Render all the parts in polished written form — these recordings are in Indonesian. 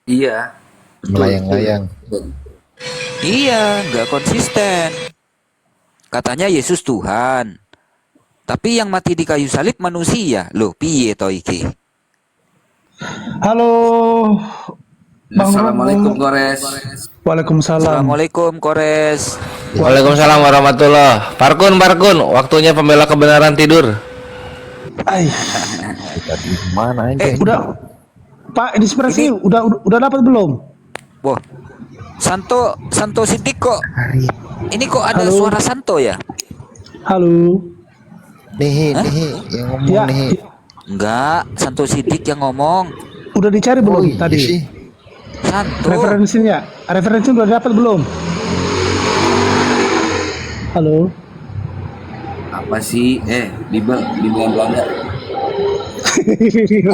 Iya, betul, betul. Melayang-layang. Iya, nggak konsisten. Katanya Yesus Tuhan, tapi yang mati di kayu salib manusia. Loh, piye to iki? Halo, Bang Assalamualaikum, Romo. Gores. Waalaikumsalam. Assalamualaikum, Kores. Waalaikumsalam warahmatullah. Parkun, Parkun, waktunya pembela kebenaran tidur. Ay, Kita di mana aja Eh, ini? udah, Pak, ini, inspirasi udah dapat belum? boh, Santo Sidik kok. Hari Ini kok ada Halo, suara Santo ya? halo. nih, Hah? nih yang ngomong Ya, nih. Enggak, Santo Sidik yang ngomong. udah dicari Oh belum iya tadi? sih. Santo. Referensinya udah dapat belum? Halo. Apa sih? Bimbel yang Belanda.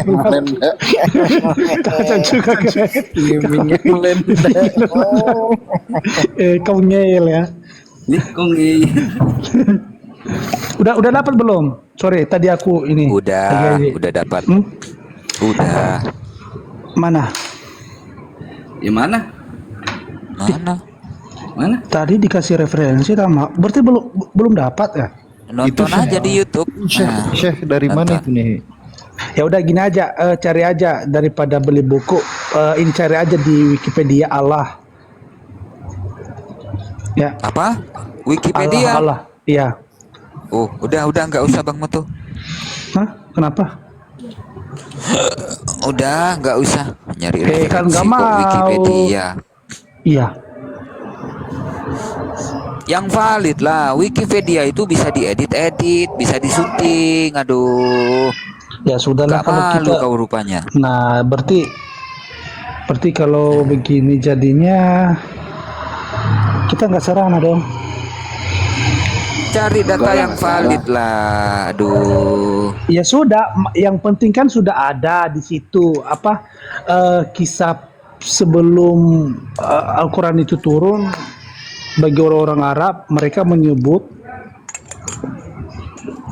Melenda. Kacau juga kan? Streamingnya melenda. Kau ngeyel ya. Likung nih. Udah dapat belum? Sorry, tadi aku ini. Udah dapat. Hmm? Udah. Mana? Yang mana? Mana? Mana? Tadi dikasih referensi sama. Berarti belum dapat ya? Nonton Itu aja di YouTube. Syekh, Syekh dari mana itu nonton. nih? Ya udah gini aja, cari aja daripada beli buku. Ini cari aja di Wikipedia Allah. Ya, Apa? Allah Wikipedia. Allah. Iya. Oh, udah nggak usah Bang Metu. Hah? Kenapa? Udah nggak usah nyari Kan referensi nggak kok mau. Wikipedia. Iya. Yang valid lah. Wikipedia itu bisa diedit-edit, bisa disunting. Aduh, Ya sudahlah nggak kalau malu kita. kau rupanya. Nah, berarti kalau begini jadinya kita nggak serana dong. Cari data Enggak lah, yang nggak salah. valid lah. Aduh. Ya sudah, yang penting kan sudah ada di situ apa kisah sebelum Al-Quran itu turun bagi orang-orang Arab mereka menyebut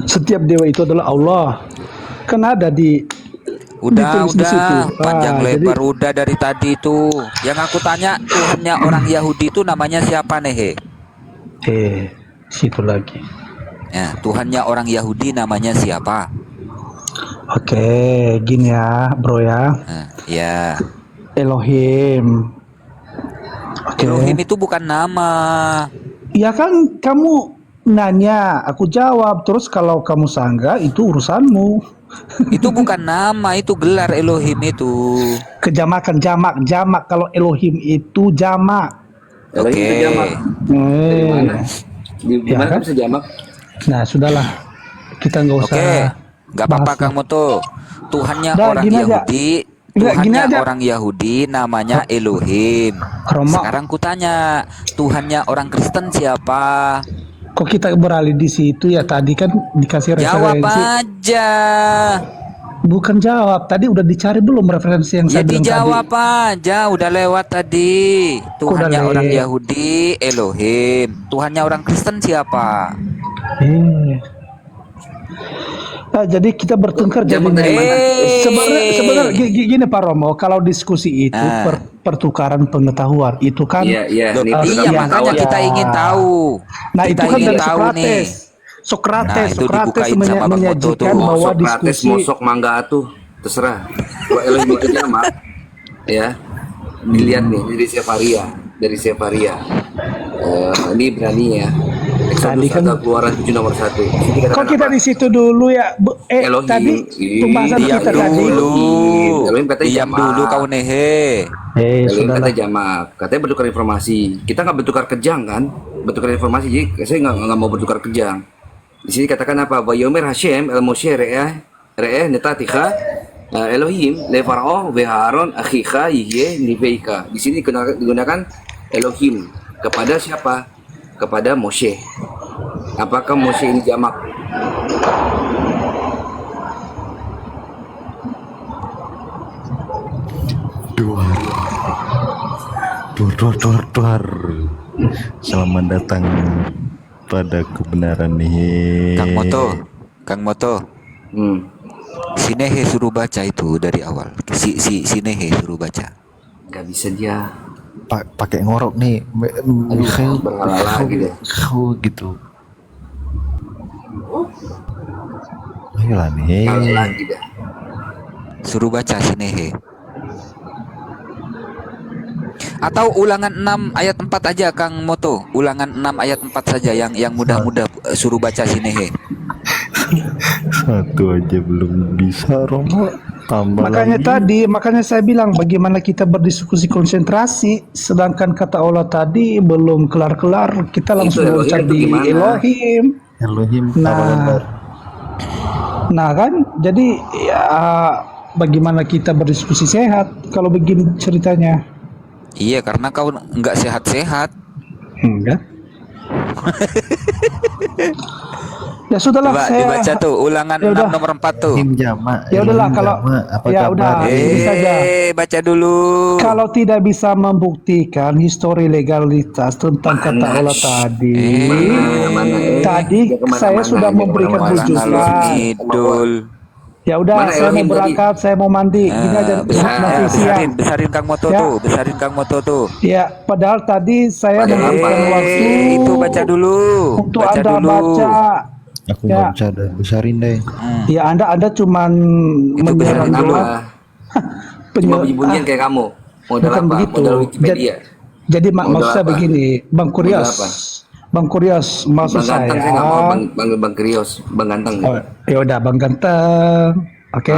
setiap dewa itu adalah Allah. Kan ada Udah, ditulis di situ. panjang Jadi lebar udah dari tadi itu. Yang aku tanya, Tuhannya orang Yahudi itu namanya siapa nih? situ lagi. Ya, Tuhannya orang Yahudi namanya siapa? Oke, gini ya, bro ya. Nah, ya, Elohim. Oke. Elohim itu bukan nama. Ya kan kamu nanya, aku jawab. Terus kalau kamu sanggah itu urusanmu. Itu bukan nama, itu gelar Elohim itu. Kejamakan jamak. Kalau Elohim itu jamak. Kalau Oke. itu jamak. Dari mana? Di Ya mana kan? bisa jamak? Nah, sudahlah. Kita nggak usah Oke, nggak apa-apa bahas. Kang Moto. Tuhannya Udah, orang gini aja. Yahudi, Nggak, gini Tuhannya aja. orang Yahudi namanya Elohim. Romo, Sekarang kutanya, Tuhannya orang Kristen siapa? kok kita beralih di situ ya? Tadi kan dikasih Jawab referensi. aja. Bukan jawab. Tadi udah dicari belum referensi yang Ya saya bilang tadi? dijawab aja, udah lewat tadi. Tuhannya Udah orang lewat. Yahudi Elohim. Tuhannya orang Kristen siapa? Eh. Nah, jadi kita bertengkar Jamak jadinya. dari mana? Sebenarnya gini Pak Romo, kalau diskusi itu Ah. pertukaran pengetahuan itu kan Iya, iya. Loh, Ini iya, iya pertama makanya kawan. kita ingin tahu. nah Kita itu kan ingin dari tahu nih. Sokrates. Nah, itu Sokrates dibukain sama Bang Moto tuh. menyajikan Mau bahwa Sokrates, diskusi mau sok mangga tuh, terserah. Kalau Elohim itu jamak, ya. Dilihat nih dari Sefaria. Ini berani ya. tadi Exodus kan. atau Keluaran 7 nomor 1. Ini Kok katakan kita apa? di situ dulu ya? Elohim. Tadi pembahasan Diam kita tadi. Elohim katanya Diam jamak. dulu kau nehe. Elohim Sudahlah. katanya jamak. Katanya bertukar informasi. Kita nggak bertukar kejang kan? Bertukar informasi. Jadi saya nggak mau bertukar kejang. Di sini katakan apa? Vayomer Hashem el Moshe re'eh netatika Elohim le Farao ve Haron akhicha yihye niveika. Di sini digunakan Elohim kepada siapa? Kepada Moshe. Apakah Moshe ini jamak? Duar, duar. Selamat datang pada kebenaran nih. Kang Moto, Hmm. si Nehe suruh baca itu dari awal. Si Nehe suruh baca. Gak bisa dia. Pakai ngorok nih. Aduh, berhala lagi deh. Gitu. Ayolah nih. Kalah lagi dah. Suruh baca Sinehe. Atau ulangan 6 ayat 4 aja Kang Moto. Ulangan 6 ayat 4 saja yang mudah-mudah, suruh baca Sinehe. Satu aja belum bisa Romo. Tambah Makanya lagi. makanya saya bilang bagaimana kita berdiskusi konsentrasi, sedangkan kata Allah tadi belum kelar-kelar, kita langsung Elohim loncat itu di gimana? Elohim. Elohim Nah, nah kan, jadi ya, bagaimana kita berdiskusi sehat kalau begini ceritanya? Iya, karena kau nggak sehat-sehat. Enggak. Ya sudahlah, Coba saya dibaca tuh ulangan Ya 6 udah. nomor 4 tuh. Elohim Jama. Ya udahlah, Elohim kalau- Jama. Apa ya kabar? udah. Ini saja. Baca dulu. Kalau tidak bisa membuktikan histori legalitas tentang kata Allah tadi, Mana? tadi Dia kemana-mana, saya sudah dia memberikan kemana-mana. Walang halus rujukan. ngidul. Ya udah, Mana saya mau Elohim tadi? berangkat, saya mau mandi. Gini aja nanti siang. besarin Kang Moto Ya. tuh, besarin Kang Moto tuh. Ya, padahal tadi saya Padahal memberikan waktu Itu baca dulu. untuk Baca Anda dulu. baca. Aku Ya. nggak bisa dah. Besarin deh. Ya, Anda cuman Itu besarin menyerang apa? Cuma bunyi-bunyian kayak kamu. Modal bukan apa? begitu. Modal Wikipedia. Jadi Modal maksud saya apa? begini, Bang Modal Kurios. apa? Bang Kurios, maksud Bang Ganteng saya saya. nggak mau bang Krios, Bang Ganteng. Oh, ya udah Bang Ganteng. Oke.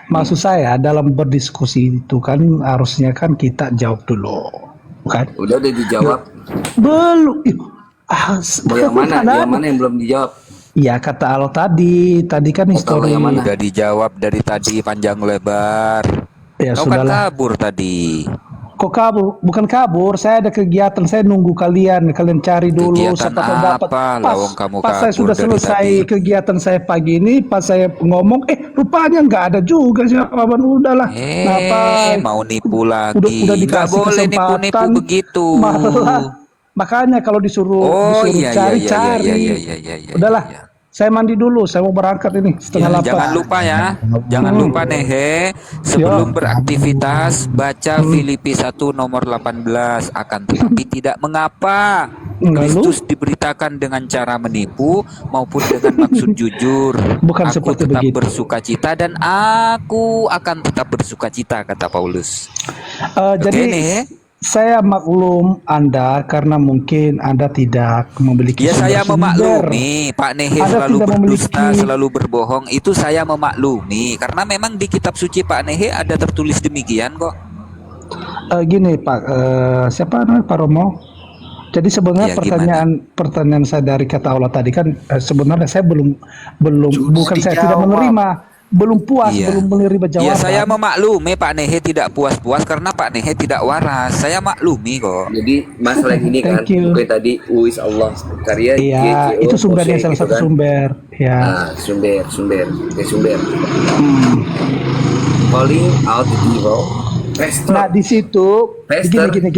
Maksud saya dalam berdiskusi itu kan harusnya kan kita jawab dulu. Bukan? Udah dijawab. Belum. Mau yang mana? Ada. Yang mana yang belum dijawab? Ya kata Allah tadi kan Allah histori. yang mana? Udah dijawab dari tadi panjang lebar. Ya Kau kan sudahlah. kabur tadi. Kok kabur? Bukan kabur, saya ada kegiatan, saya nunggu kalian cari dulu Kegiatan siapa tahu dapat. apa? Lawang kamu pas saya kabur sudah dari selesai tadi. kegiatan saya pagi ini, pas saya ngomong, rupanya nggak ada juga jawaban, udahlah. Kenapa? Mau nipu lagi. Udah Nggak dikasih boleh kesempatan. nipu-nipu begitu. Malah. Makanya kalau Oh disuruh iya cari-cari. iya. Udahlah. iya. Saya mandi dulu, saya mau berangkat ini setengah Ya, 8. jangan lupa ya, jangan lupa Nehe, sebelum beraktivitas baca Filipi 1 nomor 18, akan tetapi tidak mengapa Lalu? Kristus diberitakan dengan cara menipu maupun dengan maksud jujur. Bukan Aku seperti tetap begitu. bersukacita dan aku akan tetap bersukacita, kata Paulus. Jadi Nehe. saya maklum Anda karena mungkin Anda tidak memiliki Ya saya sumber-sumber. memaklumi Pak Nehe Anda selalu tidak berdusta, memiliki- selalu berbohong. Itu saya memaklumi karena memang di kitab suci Pak Nehe ada tertulis demikian kok. Gini Pak, siapa namanya Pak Romo? Jadi sebenarnya Ya, pertanyaan saya dari kata Allah tadi kan sebenarnya saya belum bukan saya tidak dijawab. menerima, belum puas, Iya. belum menerima jawaban. Ya saya memaklumi Pak Nehe tidak puas-puas karena Pak Nehe tidak waras. Saya maklumi kok. Jadi masalah ini kan, Thank you. bukan tadi Uis Allah karya Iya, GCO, itu sumbernya Moshe salah gitu satu kan. sumber. Ya. Sumber. Calling out the evil. Pastor. Nah di situ Pastor gini.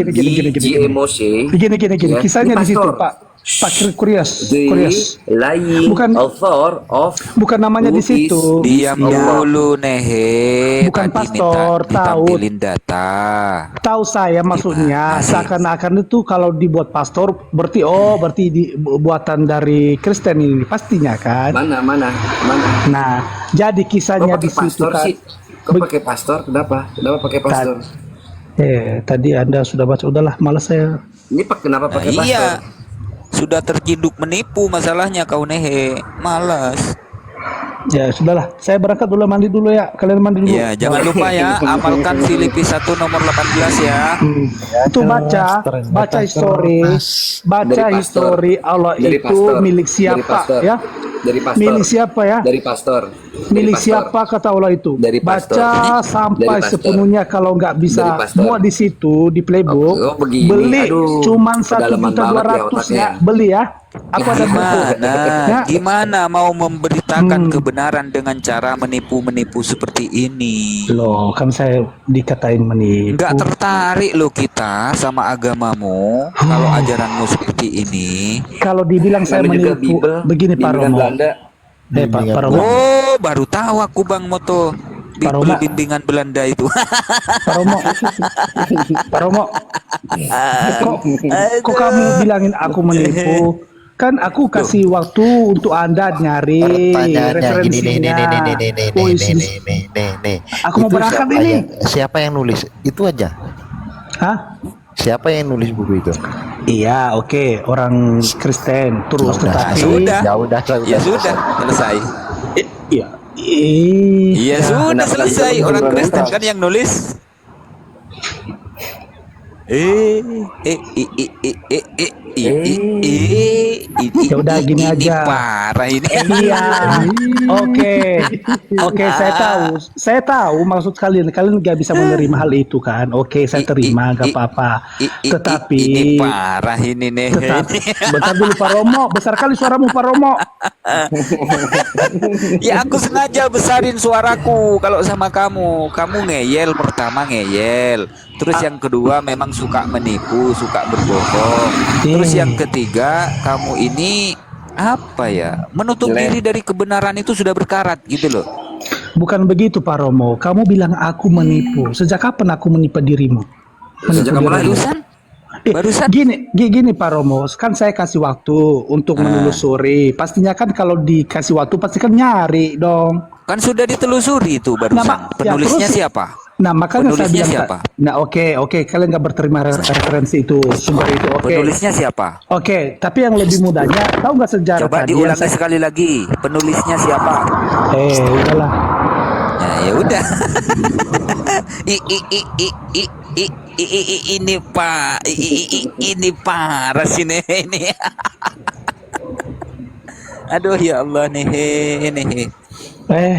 G.A. Moshe. Begini. Ya, Kisahnya ini di situ pastor. Pak Kurios. The lying Bukan- author of Bukan namanya di who situ. is Diam Allah. dulu Nehe. Bukan Tadi pastor, minta ditampilin data. Tahu saya maksudnya Gimana sih? seakan-akan itu kalau dibuat pastor berarti buatan dari Kristen ini pastinya kan. Mana? Nah, jadi Kok kisahnya di pakai situ pastor kan. sih? Kok pakai pastor? Kenapa pakai pastor? Tadi Anda sudah baca, udahlah malas saya. Ini kenapa pakai pastor? Iya. Sudah terciduk menipu masalahnya kau Nehe. Malas. Ya sudahlah, saya berangkat dulu mandi dulu ya. Kalian mandi dulu. Ya, jangan lupa ya, amalkan Filipi 1 nomor 18 ya. Itu baca Dari pastor. histori Allah Dari itu pastor. milik Dari siapa pastor. ya? Dari pastor. Milik siapa ya? Dari pastor. Milik siapa kata Allah itu? Dari pastor. Baca sampai Dari pastor. sepenuhnya, kalau nggak Dari bisa pastor. muat di situ di playbook, Oh, begini. beli Aduh, cuman pedalaman banget ya 1.200.000 otaknya. ya, beli ya. Aku ada buku. Ya. Gimana mau memberitakan kebenaran dengan cara menipu-menipu seperti ini? Loh, kan saya dikatain menipu. Nggak tertarik loh kita sama agamamu kalau ajaranmu seperti ini. Kalau dibilang saya Namanya juga menipu, Bible. begini Pak Bimbingan Romo. Belanda. Pak Romo. Oh, baru tahu aku Bang Moto. Paromo. bimbingan Belanda itu. Pak Romo, Pak Romo, kok kamu bilangin aku menipu? Kan aku kasih waktu untuk Anda nyari Pertanyaannya gini referensinya. nih, Wih, nih. aku mau Itu berangkat siapa ini. siapa yang nulis? Itu aja. Hah? Siapa yang nulis buku itu? Iya, oke, orang Kristen. Terus Udah. tetapi, Sudah. Ya Ya sudah, selesai. iya, Iya sudah Kenapa selesai. kalian Orang berulang Kristen ulang? kan yang nulis. Ya udah, gini Ini aja. parah ini. Iya, oke, saya tahu maksud kalian nggak bisa menerima hal itu kan? Oke, saya terima, nggak apa-apa. Tetapi, Ini parah ini nih. bentar dulu Pak Romo, besar kali suaramu Pak Romo. Ya aku sengaja besarin suaraku kalau sama kamu. Kamu ngeyel, pertama ngeyel. Terus yang kedua memang suka menipu, suka berbohong. Terus yang ketiga, kamu ini apa ya? Menutup diri dari kebenaran itu sudah berkarat gitu loh. Bukan begitu Pak Romo, kamu bilang aku menipu. Sejak kapan aku menipu dirimu? Sejak kamu lahir. Barusan. Gini Pak Romo, kan saya kasih waktu untuk menelusuri. Pastinya kan kalau dikasih waktu pasti kan nyari dong. Kan sudah ditelusuri itu barusan. Penulisnya terus- siapa? Nah makanya saya Penulisnya bilang siapa? Nah oke, kalian nggak berterima referensi itu, sumber itu. Oke. Penulisnya siapa? Oke, tapi yang lebih mudahnya, tahu nggak sejarah Coba tadi? diulangi sekali lagi. Penulisnya siapa? Udahlah. Ya udah. Ini pak, ini parah sih nih ini. Aduh ya Allah nih.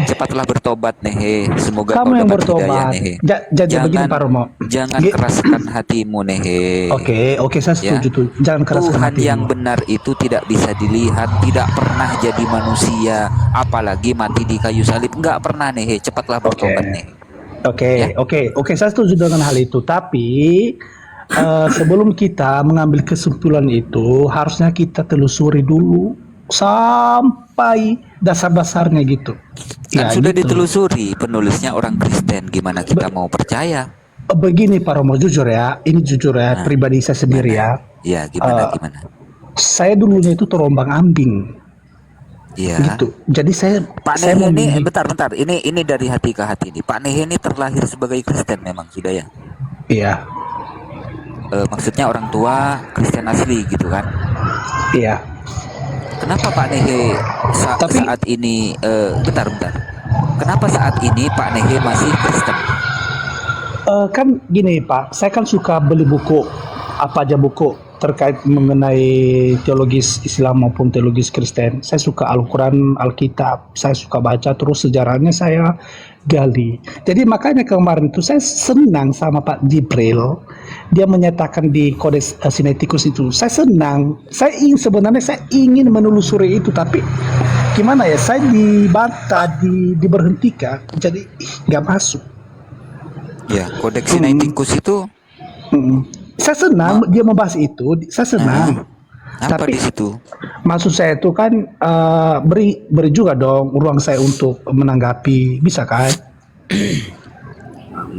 Cepatlah bertobat nih. Semoga Kamu kau yang dapat bertobat. hidayah nih. Jadi begini Pak Romo. Jangan keraskan hatimu nih. Oke, saya setuju tuh. Jangan keraskan Tuhan hatimu. yang benar itu tidak bisa dilihat, tidak pernah jadi manusia, apalagi mati di kayu salib. Enggak pernah nih. Cepatlah bertobat nih. Oke, saya setuju dengan hal itu. Tapi sebelum kita mengambil kesimpulan itu, harusnya kita telusuri dulu sampai dasar-dasarnya gitu. Kan Ya, sudah gitu. ditelusuri, penulisnya orang Kristen. Gimana kita mau percaya? Begini Pak Romo, jujur ya, ini jujur ya, pribadi saya sendiri ya. Ya, gimana? Saya dulunya itu terombang-ambing, Iya. gitu. Jadi Pak saya Nehe ini, memilih- bentar. Ini dari hati ke hati nih. Pak Nehe ini terlahir sebagai Kristen memang sudah ya. Iya, Maksudnya orang tua Kristen asli gitu kan? iya. Kenapa Pak Nehe Tapi- saat ini bentar. Kenapa saat ini Pak Nehe masih Kristen? Kan gini Pak, saya kan suka beli buku, apa aja buku terkait mengenai teologis Islam maupun teologis Kristen. Saya suka Al-Quran, Alkitab, saya suka baca, terus sejarahnya saya gali. Jadi makanya kemarin itu saya senang sama Pak Jibril. Dia menyatakan di Kodeks Sinaiticus itu, saya senang. Sebenarnya saya ingin menelusuri itu, tapi gimana ya, saya dibantah, diberhentikan, jadi nggak masuk. Ya, Kodeks Sinaiticus itu Saya senang dia membahas itu, saya senang. apa Tapi di situ? maksud saya itu kan beri juga dong ruang saya untuk menanggapi, bisa kan?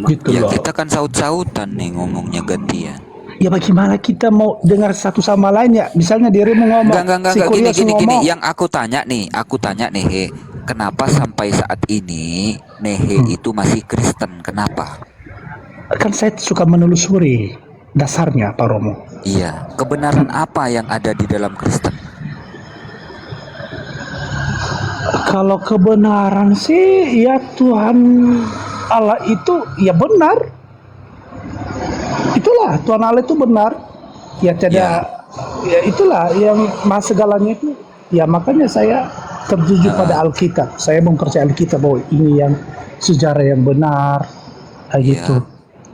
Gitu Ya loh. kita kan saut-sautan nih ngomongnya gantian. Ya bagaimana kita mau dengar satu sama lain ya? Misalnya dirimu ngomong, Enggak, si Kurios gini. ngomong. Yang aku tanya nih, kenapa sampai saat ini Nehe itu masih Kristen? Kenapa? Kan saya suka menelusuri dasarnya Pak Romo. Iya, kebenaran apa yang ada di dalam Kristen? Kalau kebenaran sih ya Tuhan Allah itu ya benar. Itulah Tuhan Allah itu benar. Ya tidak ya itulah yang mas segalanya itu. Ya makanya saya tertuju pada Alkitab. Saya mempercayai Alkitab bahwa ini yang sejarah yang benar kayak gitu.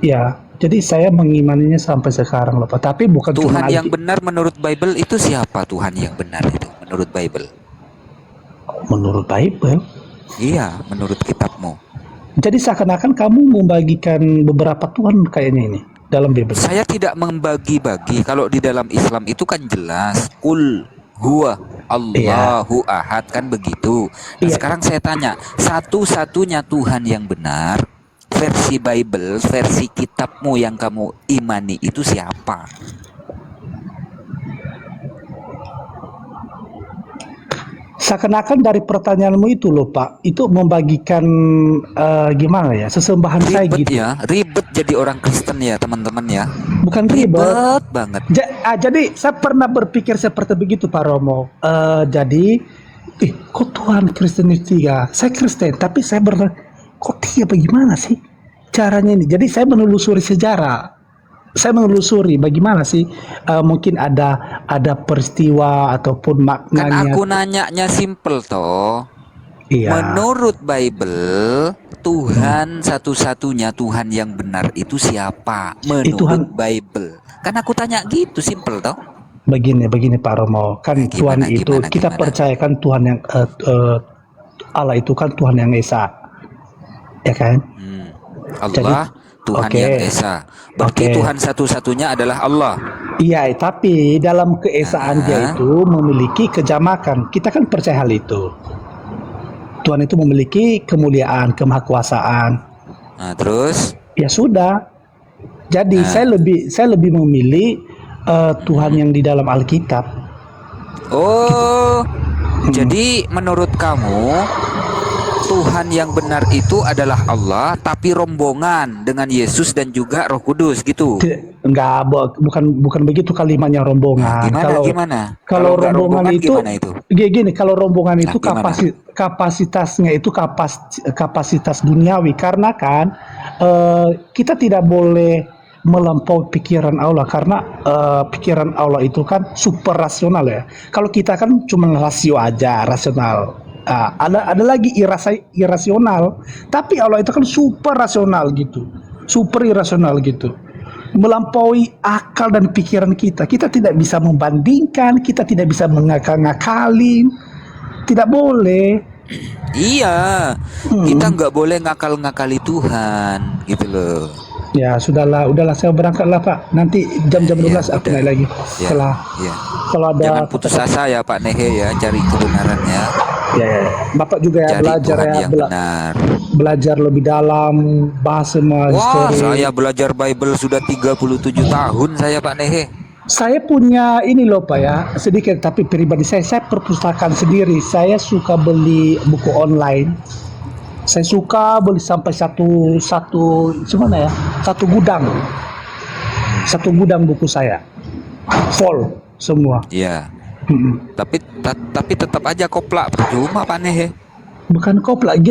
Ya, jadi saya mengimaninya sampai sekarang loh Pak. Tapi bukan cuma Tuhan yang benar menurut Bible itu siapa Tuhan yang benar itu menurut Bible? menurut Bible. Iya, menurut kitabmu. Jadi seakan-akan kamu membagikan beberapa Tuhan kayaknya ini dalam Bible. Saya tidak membagi-bagi. Kalau di dalam Islam itu kan jelas kul huwa Allahu Ahad, kan begitu. Nah, Iya. sekarang saya tanya, satu-satunya Tuhan yang benar versi Bible, versi kitabmu yang kamu imani itu siapa? Seakan-akan dari pertanyaanmu itu loh Pak, itu membagikan gimana ya, sesembahan saya Ribet gitu. ya, ribet jadi orang Kristen ya teman-teman ya. Bukan ribet. Ribet banget. Jadi saya pernah berpikir seperti begitu Pak Romo. Jadi, kok Tuhan Kristen itu tiga? Saya Kristen, tapi saya kok tiga bagaimana sih caranya ini? Jadi saya menelusuri sejarah. Saya menelusuri bagaimana sih mungkin ada peristiwa ataupun Kan maknanya. aku nanyanya simple toh. Iya. Menurut Bible, Tuhan satu-satunya Tuhan yang benar itu siapa? Menurut Tuhan. Bible. Kan aku tanya gitu, simple toh. Begini Pak Romo, kan Tuhan Gimana, itu gimana, kita gimana? percayakan Tuhan yang Allah itu kan Tuhan yang esa, ya kan? Allah Tuhan oke. yang esa. Berarti Oke. Tuhan satu-satunya adalah Allah. Iya, tapi dalam keesaan dia itu memiliki kejamakan. Kita kan percaya hal itu. Tuhan itu memiliki kemuliaan, kemahakuasaan. Nah, terus Ya sudah. Jadi saya lebih memilih Tuhan yang di dalam Alkitab. jadi menurut kamu Tuhan yang benar itu adalah Allah, tapi rombongan dengan Yesus dan juga Roh Kudus gitu. Enggak, bukan begitu kalimatnya rombongan. Gimana? Kalau nggak rombongan itu, gimana itu? gini, kalau rombongan itu gimana? kapasitasnya itu kapasitas duniawi, karena kan kita tidak boleh melampaui pikiran Allah, karena pikiran Allah itu kan super rasional ya. Kalau kita kan cuma rasio aja, rasional. Ada lagi irasional, tapi Allah itu kan super rasional gitu, super irasional gitu, melampaui akal dan pikiran kita. Kita tidak bisa membandingkan, kita tidak bisa mengakal-ngakalin, tidak boleh. Iya, kita nggak boleh ngakal-ngakali Tuhan gitu loh. Ya udahlah saya berangkatlah Pak. Nanti jam-jam 12 aku udah. naik lagi. Ya, Setelah ya. kalau ada Jangan putus asa ya Pak Nehe ya, cari kebenarannya. ya. Bapak juga ya Cari belajar Tuhan ya, yang benar. belajar lebih dalam, bahas semua Wah, histori. saya belajar Bible sudah 37 tahun saya Pak Nehe. Saya punya ini loh Pak ya, sedikit tapi pribadi saya perpustakaan sendiri. Saya suka beli buku online. Saya suka beli sampai satu gimana ya? Satu gudang buku saya. Full semua. Iya. Mm-mm. Tapi tetap aja koplak, percuma Pak Nehe. Bukan koplak,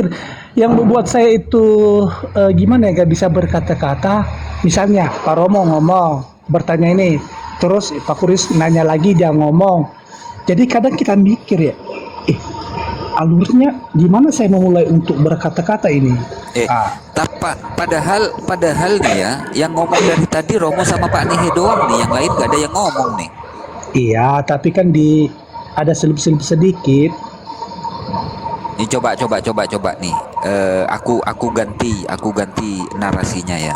yang membuat saya itu gimana ya, gak bisa berkata-kata. Misalnya Pak Romo ngomong, bertanya ini, terus Pak Kuris nanya lagi, dia ngomong. Jadi kadang kita mikir ya, alurnya gimana saya memulai untuk berkata-kata ini. Padahal nih ya, yang ngomong dari tadi Romo sama Pak Nehe doang nih, yang lain gak ada yang ngomong nih. Iya, tapi kan ada selip-selip sedikit. Nih coba nih. Aku ganti narasinya ya.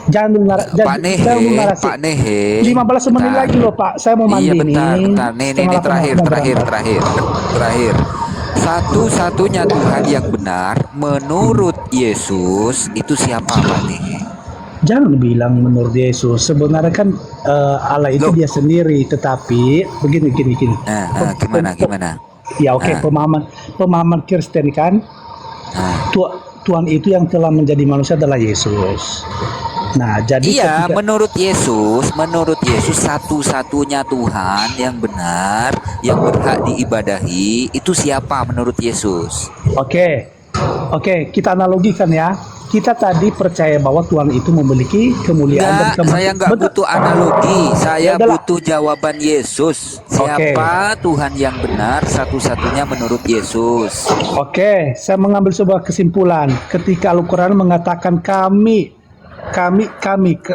Jangan dulu narasi. Pak Nehe. 15 menit lagi loh Pak, saya mau mandi Iya bentar. Nih Setengah terakhir. mau berangkat. Satu-satunya Tuhan yang benar menurut Yesus itu siapa Pak Nehe? Jangan bilang menurut Yesus. Sebenarnya kan Allah itu dia sendiri, tetapi begini. Nah, gimana? Ya oke, pemahaman Kristen kan, Tuhan itu yang telah menjadi manusia adalah Yesus. Nah, jadi iya, menurut Yesus satu-satunya Tuhan yang benar, yang berhak diibadahi itu siapa menurut Yesus? Oke, kita analogikan ya. Kita tadi percaya bahwa Tuhan itu memiliki kemuliaan dan Saya nggak butuh analogi, saya butuh jawaban Yesus. Siapa Tuhan yang benar satu-satunya menurut Yesus? Oke, saya mengambil sebuah kesimpulan. Ketika Al-Quran mengatakan kami,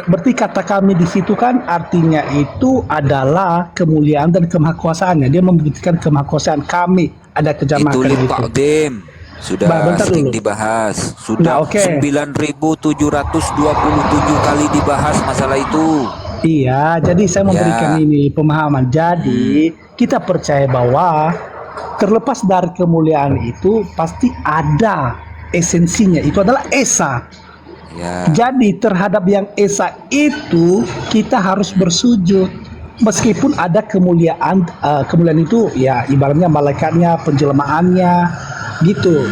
berarti kata kami di situ kan artinya itu adalah kemuliaan dan kemahakuasaannya. Dia membuktikan kemahakuasaan kami, ada kejamakan itu gitu. Takdim. Sudah sering dibahas. Sudah 9.727 kali dibahas masalah itu. Iya, jadi saya memberikan Ya. ini pemahaman. Jadi kita percaya bahwa terlepas dari kemuliaan itu pasti ada esensinya. Itu adalah esa. Ya. Jadi terhadap yang esa itu kita harus bersujud. Meskipun ada kemuliaan, kemuliaan itu ya ibaratnya malaikatnya, penjelmaannya gitu.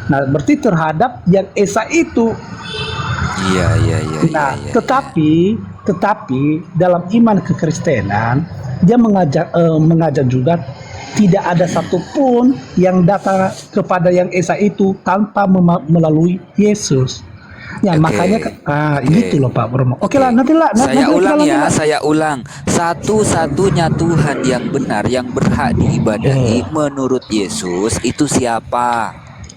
Nah, berarti terhadap yang esa itu. Iya, iya, iya, Nah, iya, iya. tetapi dalam iman kekristenan dia mengajar juga tidak ada satupun yang datang kepada yang esa itu tanpa melalui Yesus. Ya, Oke, makanya oke. gitu loh Pak Bromo. Oke lah, nanti lah. Saya nanti ulang kita ya, lanjut lah. saya ulang. Satu-satunya Tuhan yang benar, yang berhak diibadahi menurut Yesus itu siapa?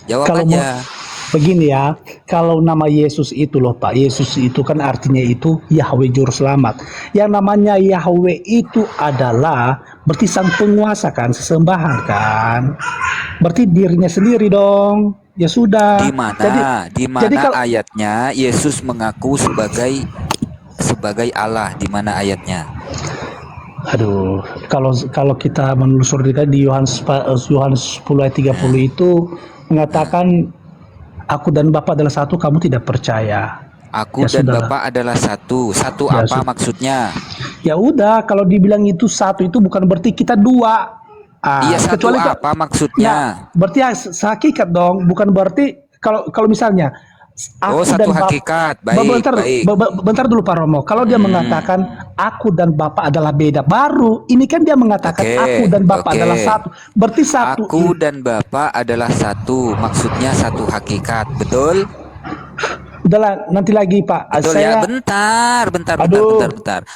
Jawab Kalau aja. begini ya, kalau nama Yesus itu loh Pak, Yesus itu kan artinya itu Yahweh Juru Selamat. Yang namanya Yahweh itu adalah berarti sang penguasa kan, sesembahan kan. Berarti dirinya sendiri dong. Ya sudah. Di mana? Di jadi mana kalau ayatnya Yesus mengaku sebagai Allah? Di mana ayatnya? aduh, kalau kita menelusuri tadi di Yohanes 10 ayat 30 itu mengatakan aku dan Bapa adalah satu, kamu tidak percaya. Aku Ya dan sudahlah. Bapa adalah satu. Satu Ya apa sudah. maksudnya? Ya udah, kalau dibilang itu satu itu bukan berarti kita dua. Iya, satu Kecuali apa maksudnya? ya, berarti ya sehakikat dong, bukan berarti kalau misalnya Oh, aku satu dan hakikat. Baik, bentar, baik. bentar dulu Pak Romo. Kalau dia mengatakan aku dan Bapak adalah beda, baru ini kan dia mengatakan Oke, aku dan Bapak oke. adalah satu. Berarti satu. Aku dan Bapa adalah satu. Maksudnya satu hakikat. Betul? Udahlah, nanti lagi Pak. Betul ya. Bentar. Aduh.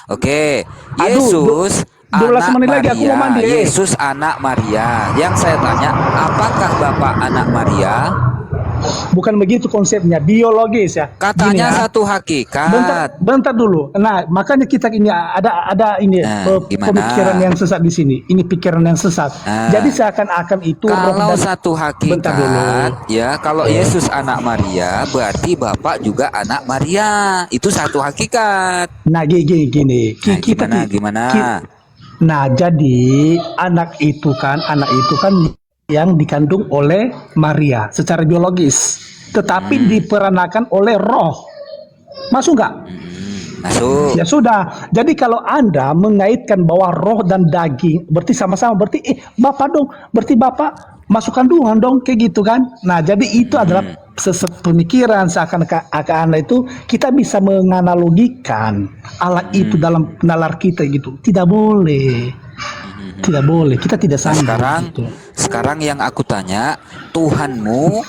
Oke. Aduh, Yesus 12 anak menit lagi aku mau Maria. mandi. Yesus anak Maria. Yang saya tanya, apakah Bapak anak Maria? Bukan begitu konsepnya, biologis ya. Gini Katanya ya. satu hakikat. Bentar dulu. Nah, makanya kita ini ada ini Gimana? pemikiran yang sesat di sini. Ini pikiran yang sesat. Nah. Jadi seakan-akan itu roh Kalau dan satu Bentar dulu. hakikat, ya kalau Yesus anak Maria, berarti Bapak juga anak Maria. Itu satu hakikat. Nah, gini. Nah, gimana? Nah, jadi anak itu kan yang dikandung oleh Maria secara biologis, tetapi diperanakan oleh roh. Masuk nggak? Masuk. Ya sudah. Jadi kalau Anda mengaitkan bahwa roh dan daging berarti sama-sama, berarti Bapak dong, berarti Bapak masuk kandungan dong, kayak gitu kan. Nah, jadi itu adalah pemikiran seakan-akan itu kita bisa menganalogikan Allah itu dalam nalar kita gitu. Tidak boleh. Tidak boleh. Kita tidak Nah, sanggup gitu. sekarang yang aku tanya, Tuhanmu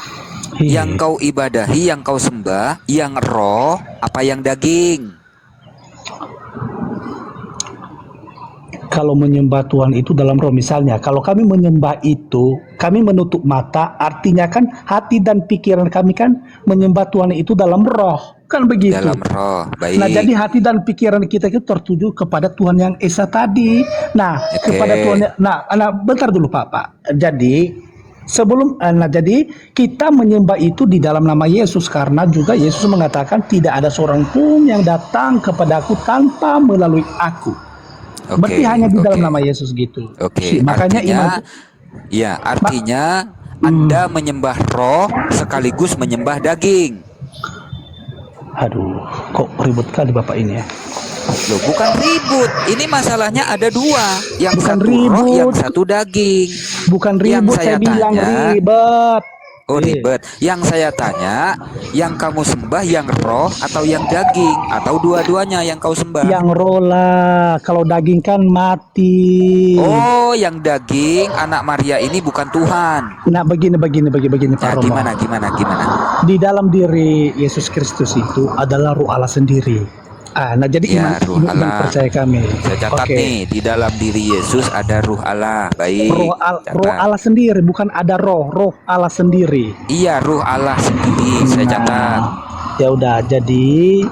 yang kau ibadahi, yang kau sembah, yang roh, apa yang daging? Kalau menyembah Tuhan itu dalam roh, misalnya kalau kami menyembah itu, kami menutup mata, artinya kan hati dan pikiran kami kan menyembah Tuhan itu dalam roh, kan begitu. Dalam roh, baik. Nah, jadi hati dan pikiran kita itu tertuju kepada Tuhan yang Esa tadi. Nah, Oke. kepada Tuhan. Nah, bentar dulu Pak. Jadi jadi kita menyembah itu di dalam nama Yesus karena juga Yesus mengatakan tidak ada seorang pun yang datang kepadaku tanpa melalui aku. Oke, Berarti hanya di dalam oke. nama Yesus gitu. Oke, Makanya artinya, iman. ya, artinya Anda menyembah roh sekaligus menyembah daging. Aduh, kok ribut kali Bapak ini ya. Loh, bukan ribut. Ini masalahnya ada dua. Yang Bukan satu roh, ribut. yang satu daging. Bukan Yang ribut, saya saya bilang tanya- ribet. Oh, ribet. Yang saya tanya, yang kamu sembah yang roh atau yang daging? Atau dua-duanya yang kau sembah? Yang roh lah, kalau daging kan mati. Oh, yang daging anak Maria ini bukan Tuhan. Nah, begini Nah, Pak Romo. gimana? Di dalam diri Yesus Kristus itu adalah Ruh Allah sendiri. Nah jadi Ya, Ruh iman Allah. percaya kami. Saya catat Oke. nih, di dalam diri Yesus ada Ruh Allah. Baik. Roh catat. Allah sendiri, bukan ada roh Allah sendiri. Iya, Ruh Allah sendiri. Saya catat. Ya udah, jadi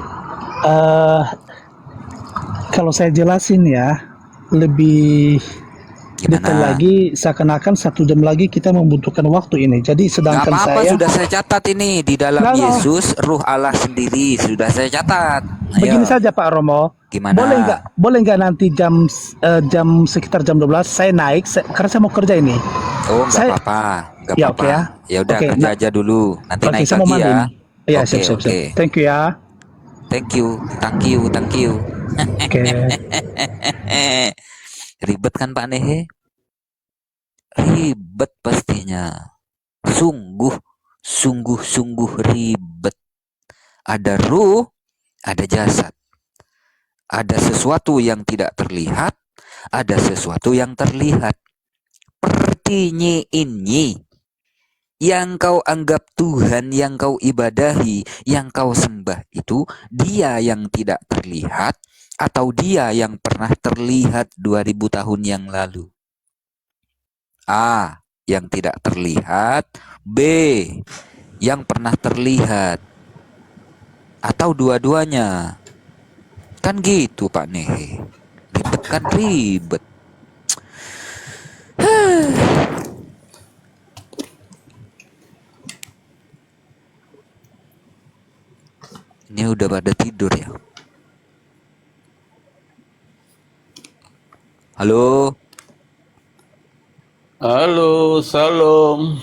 kalau saya jelasin ya lebih detail Gimana? lagi, seakan-akan 1 jam lagi kita membutuhkan waktu ini. Jadi Gak sedangkan apa-apa, saya sudah saya catat ini. Di dalam Nggak, nggak. Yesus Ruh Allah sendiri. Sudah saya catat. Ayo. begini saja Pak Romo, Gimana? Boleh nggak nanti jam sekitar jam 12 saya naik karena saya mau kerja ini. Oh, nggak Saya apa-apa, nggak ya apa-apa. oke ya. Ya udah Oke, kerja aja dulu. Nanti oke naik saya mau lagi mandi ya. nih. Iya, Oke, siap. oke. Thank you ya. Thank you, thank you, thank you. Oke. Ribet kan Pak Nehe? Ribet pastinya. Sungguh ribet. Ada ruh, ada jasad. Ada sesuatu yang tidak terlihat, ada sesuatu yang terlihat. Pertinyi ini yang kau anggap Tuhan, yang kau ibadahi, yang kau sembah itu dia yang tidak terlihat atau dia yang pernah terlihat 2000 tahun yang lalu. A. Yang tidak terlihat. B. Yang pernah terlihat. Atau dua-duanya. Kan gitu Pak Nehe. Ribet kan ribet. Ini udah pada tidur ya. Halo. Halo, salam.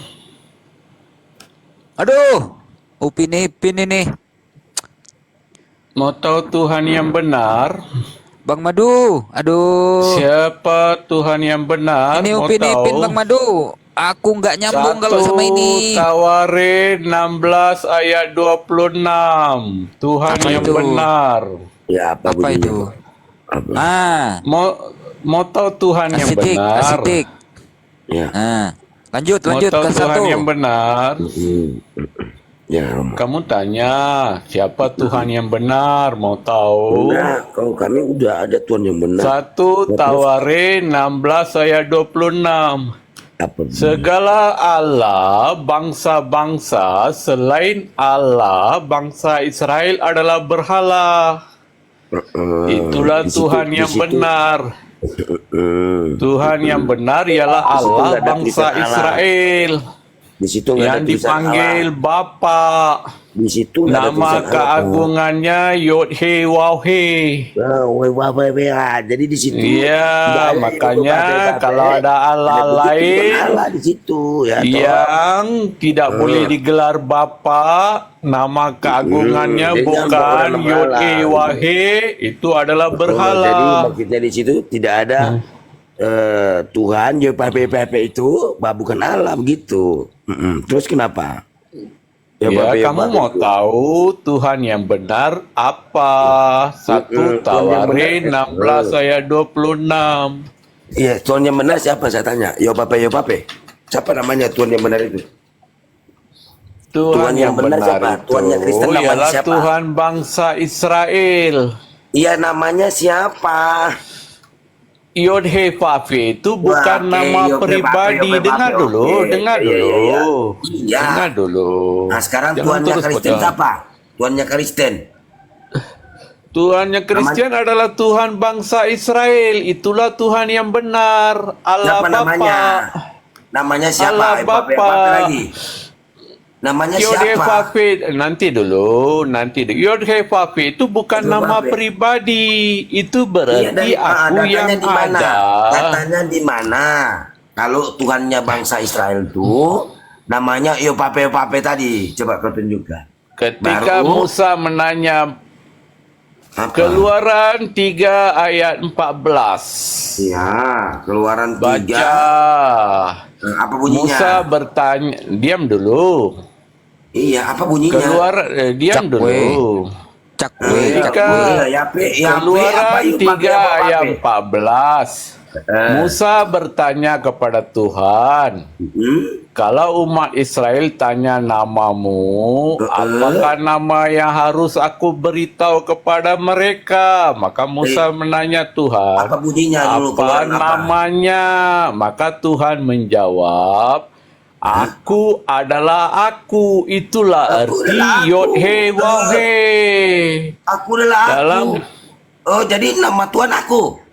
Aduh. Upin Ipin ini. Mau tahu Tuhan yang benar? Bang Madu. Aduh. Siapa Tuhan yang benar? Ini Mau Upin Ipin tahu? Bang Madu. Aku nggak nyambung kalau sama ini. Tawarin 16 ayat 26. Tuhan Apa yang itu? benar. Ya, apa Apa bunyinya, itu? Pak? Apa? Mau tahu Tuhan yang Asidik, benar? asidik. Ya. Lanjut Mau ke tahu Tuhan satu. yang benar? Ya, Romo. Kamu tanya siapa Tuhan yang benar? Mau tahu? Enggak, kalau kami udah ada Tuhan yang benar. Satu Tawarin 16 ayat 26. Apa bunyinya? Segala Allah, bangsa-bangsa selain Allah, bangsa Israel adalah berhala. Itulah Di situ- Tuhan di yang situ- benar. Tuhan yang benar ialah Di situ Allah nggak ada bangsa tulisan Allah. Israel Di situ nggak ada yang tulisan dipanggil Allah. Bapa. Di situ nggak ada Nama tulisan Allah. keagungannya Yod He Waw He. Jadi di situ. Iya, nggak ada makanya itu, Bapak. kalau ada Allah Ada begitu lain bukan Allah di situ ya. toh. yang tidak boleh digelar Bapa, nama keagungannya dia bukan bukan nama Yod Allah. E Wahe, itu adalah Jadi berhala. maksudnya di situ tidak ada Tuhan YPP itu bukan Allah begitu. Terus kenapa? Ya, Bapak, kamu Bapak mau itu. tahu Tuhan yang benar apa? Satu Tuhan yang Tawarin benar. 16 ayat 26. Iya, Tuhan yang benar siapa saya tanya? Yo Pape. Siapa namanya Tuhan yang benar itu? Tuhan yang benar siapa? itu Tuhannya Kristen namanya ialah siapa? Tuhan bangsa Israel. Iya, namanya siapa? Yod He Fafe itu bukan Wah, nama Yod He pribadi. Vav He, Dengar oke. dulu, dengar Iya, dulu. iya. Dengar dulu. Nah, sekarang Jangan Tuhannya terus Kristen potong. siapa? Tuhannya Kristen. Tuhannya Kristen adalah Tuhan bangsa Israel. Itulah Tuhan yang benar. Allah Siapa Bapa. namanya? Namanya siapa? Allah Pape Bapa. lagi. Namanya Yod He siapa? Fafe, nanti dulu. Yod He Fafe itu bukan Yod nama Vav He. pribadi. Itu Iya, berarti aku yang datanya di mana? ada. Datanya di mana? Kalau Tuhannya bangsa Israel itu namanya Yo Pape tadi. Coba kau tunjukkan. Ketika Baru- Musa menanya Apa? Keluaran 3 ayat 14. Ya, Keluaran 3. Baca. Apa bunyinya? Musa bertanya, diam dulu. Iya, apa bunyinya? Diam dulu. Cakwe. Keluaran 3 ayat 14. Musa bertanya kepada Tuhan, kalau umat Israel tanya namamu, apakah nama yang harus aku beritahu kepada mereka? Maka Musa menanya Tuhan, Apa bunyinya dulu? apa Keluaran apa? namanya? Maka Tuhan menjawab, aku adalah aku. Itulah Aku arti adalah aku. Yod He Waw He. Aku adalah aku. Dalam- Oh, jadi nama Tuhan aku.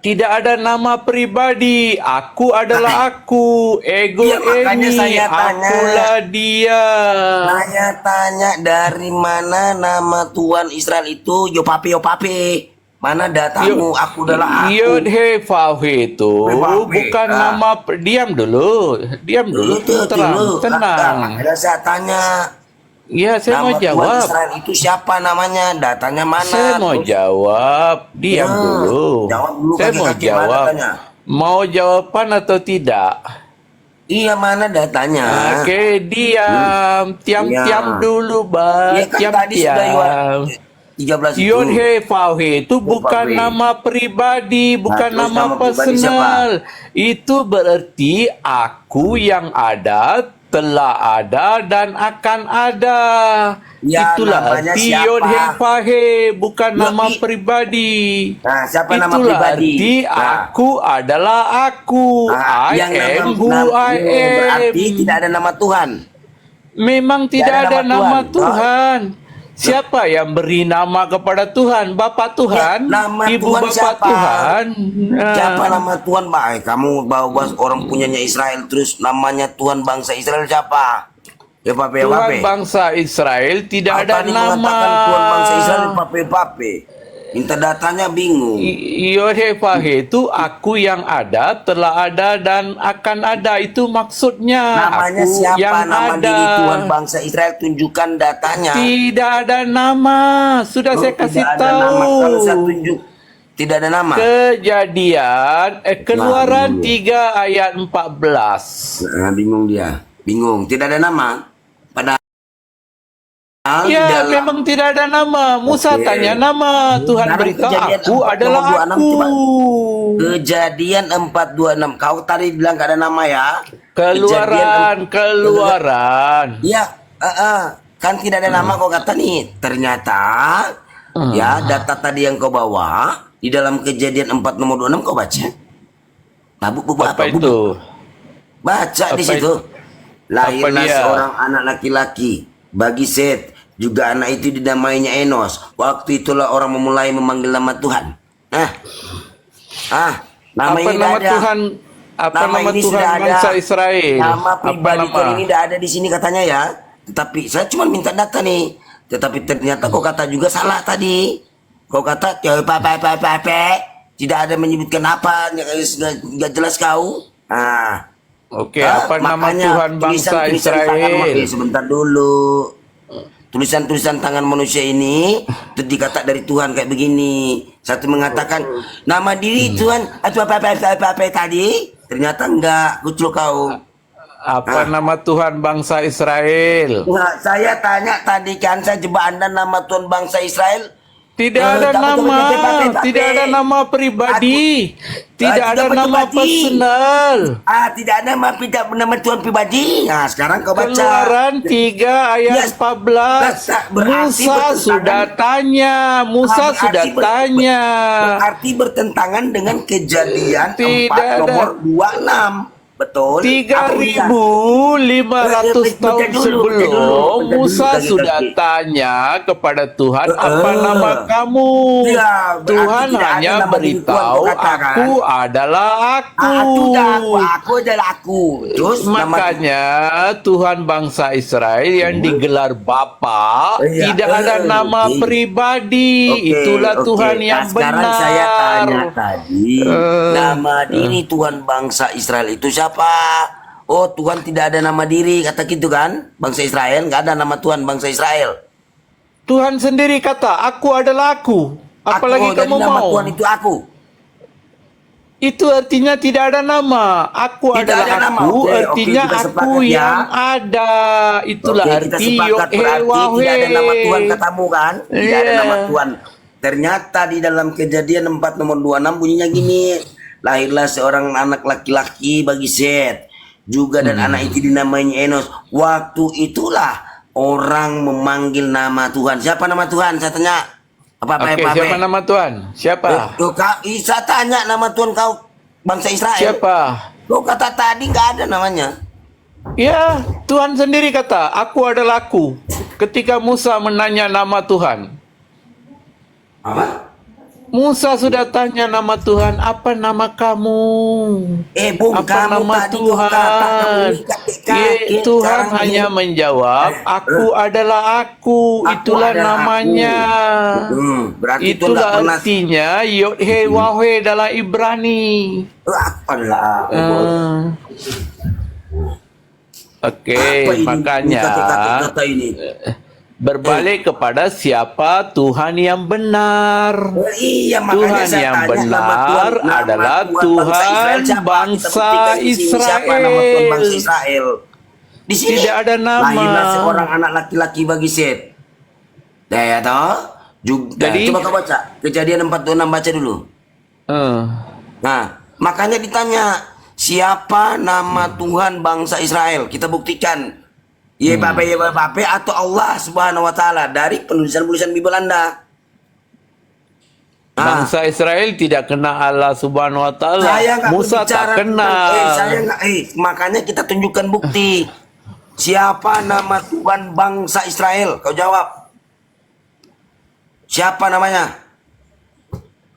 Tidak ada nama pribadi. Aku adalah aku. Ego Iya, makanya ini. saya tanya. Akulah dia. Saya tanya dari mana nama Tuhan Israel itu Yopape Yopape. Mana datamu? Aku adalah aku. Yod He Vav He itu Vav He, bukan nama. Diam dulu. Diam dulu. Tenang. Ada saya tanya. Ya, saya mau Nama Tuhan jawab. Israel itu siapa namanya? Datanya mana? Saya mau Terus- jawab. Diam Ya, dulu. jawab dulu, Saya mau kaki-kaki mana jawab. tanya? Mau jawaban atau tidak? Iya, mana datanya? Oke, diam. Tiam-tiam Ya. dulu, Bang. Iya kan tadi sudah Tiam-tiam. 13 itu. Yod He Vav He itu bukan Vav He. nama pribadi, bukan terus nama nama pribadi personal. Itu berarti aku yang ada, telah ada, dan akan ada. Ya, Itulah namanya arti siapa? Yod He Vav He, bukan Loh, nama pribadi. Nah, siapa nama Itulah pribadi? arti Nah. aku adalah aku. Nah, I yang am who nama- I berarti am. tidak ada nama Tuhan. Memang tidak ada ada nama nama Tuhan. Tuhan. Siapa yang beri nama kepada Tuhan? Bapak Tuhan? Ya, nama Ibu Tuhan Bapak siapa? Tuhan? Nah, Siapa nama Tuhan, Pak? Kamu bawa orang punyanya Israel terus namanya Tuhan bangsa Israel siapa? Ya Pape Tuhan Pape. bangsa Israel tidak ada Tadi nama. mengatakan Tuhan bangsa Israel Pape Pape. Minta datanya bingung. Yod-Heh-Vah-He itu aku yang ada, telah ada, dan akan ada. Itu maksudnya. Namanya aku siapa? yang Nama ada. diri Tuhan bangsa Israel, tunjukkan datanya. Tidak ada nama. Sudah saya kasih Tidak ada tahu. nama. Kalau saya tunjuk tidak ada nama. Kejadian Keluaran Nah, 3 ayat 14. Nah, bingung dia. Bingung. Tidak ada nama. Padahal di Ya, dalam- memang tidak ada nama. Musa Oke. tanya nama. Tuhan Sekarang beritahu Kejadian aku 4, adalah 26, aku. coba. Kejadian 4:26. Kau tadi bilang gak ada nama ya? Keluaran. Iya, kan tidak ada nama kau kata nih. Ternyata ya data tadi yang kau bawa di dalam Kejadian 4 nomor 26 kau baca. Nah, Apa itu? Baca di Apa situ. Lahirlah dia? seorang anak laki-laki bagi Set, juga anak itu dinamainya Enos. Waktu itulah orang memulai memanggil nama Tuhan. Nama Apa ini nama tidak ada. Tuhan? Apa nama ini Tuhan sudah ada. bangsa Israel? Nama Apa pribadi nama? kau ini tidak ada di sini katanya ya. Tetapi saya cuma minta data nih. Tetapi ternyata kau kata juga salah tadi. Kau kata tidak ada menyebutkan apa, nggak jelas kau. Oke, apa nama Makanya Tuhan bangsa tulisan-tulisan tangan Israel? manusia, sebentar dulu. Tulisan-tulisan tangan manusia ini itu dikata dari Tuhan kayak begini. Satu mengatakan nama diri Tuhan atau apa tadi, ternyata enggak, kucul kau. Apa nama Tuhan bangsa Israel? Nah, saya tanya tadi kan, saya jebak Anda nama Tuhan bangsa Israel. Tidak ada nama, tidak ada nama pribadi, tidak ada nama personal. Tidak ada nama Tuhan pribadi. Nah, sekarang kau baca. Keluaran 3 ayat Yes. 14. Berarti Musa bertentangan. sudah tanya, Musa Berarti sudah tanya. Berarti bertentangan dengan Kejadian Tidak 4 ada. nomor 26. Betul. Apa bisa? 3.500 tahun Bentar dulu, sebelum Musa kaki-kaki. sudah tanya kepada Tuhan, apa nama kamu? Ya, berarti Tuhan tidak ada hanya nama diri Tuhan, beritahu, kau katakan. aku adalah aku. Aku adalah aku. Terus Makanya Tuhan bangsa Israel yang digelar Bapa Iya, tidak ada nama oke. pribadi. Oke, Itulah oke. Tuhan Nah, yang sekarang benar. saya tanya tadi, nama diri Tuhan bangsa Israel itu siapa? Oh, Tuhan tidak ada nama diri, kata gitu kan? Bangsa Israel nggak ada nama Tuhan bangsa Israel. Tuhan sendiri kata, aku adalah aku. Apalagi jadi kamu nama mau. Tuhan itu aku. Itu artinya tidak ada nama. Aku Tidak adalah ada nama. aku, Oke, artinya kita aku sepakat ya. yang ada. Itulah Oke, kita arti sepakat berarti tidak ada nama Tuhan katamu kan? Tidak ada Iya. nama Tuhan. Ternyata di dalam Kejadian 4 nomor 26 bunyinya gini. Lahirlah seorang anak laki-laki bagi Set. Juga dan anak itu dinamainya Enos. Waktu itulah orang memanggil nama Tuhan. Siapa nama Tuhan? Saya tanya. Oke, siapa nama Tuhan? Siapa? Saya tanya nama Tuhan kau bangsa Israel. Siapa? Kau kata tadi nggak ada namanya. Ya, Tuhan sendiri kata, aku adalah aku. Ketika Musa menanya nama Tuhan. Apa? Musa sudah tanya nama Tuhan, apa nama kamu? Bung, Apa kamu nama tadi kok kata kamu Tuhan? ini kakek-kakek, Tuhan sekarang hanya ini. menjawab, aku adalah aku. Itulah adalah namanya. Berarti itu Itulah nggak pernah. artinya Yod He Wahwe dalam Ibrani. Aku adalah aku. Eh, Oke, Apa ini? makanya Ini kakek-kakek kata ini. berbalik kepada siapa Tuhan yang benar. Iya, makanya Tuhan saya yang tanya benar adalah Tuhan bangsa Siapa nama Tuhan bangsa Israel. Israel? Di sini Tidak ada nama. lahirlah seorang anak laki-laki bagi Set. Ya toh? Juga. Jadi- Coba kau baca Kejadian 46, baca dulu. Eh, Nah, makanya ditanya siapa nama Tuhan bangsa Israel? Kita buktikan. Ye Bape atau Allah Subhanahu wa taala dari penulisan-penulisan Bible Anda. Bangsa Israel tidak kenal Allah Subhanahu wa taala. Saya nggak Musa berbicara tak kenal. tentang- saya nggak. Makanya kita tunjukkan bukti. Siapa nama Tuhan bangsa Israel? Kau jawab. Siapa namanya?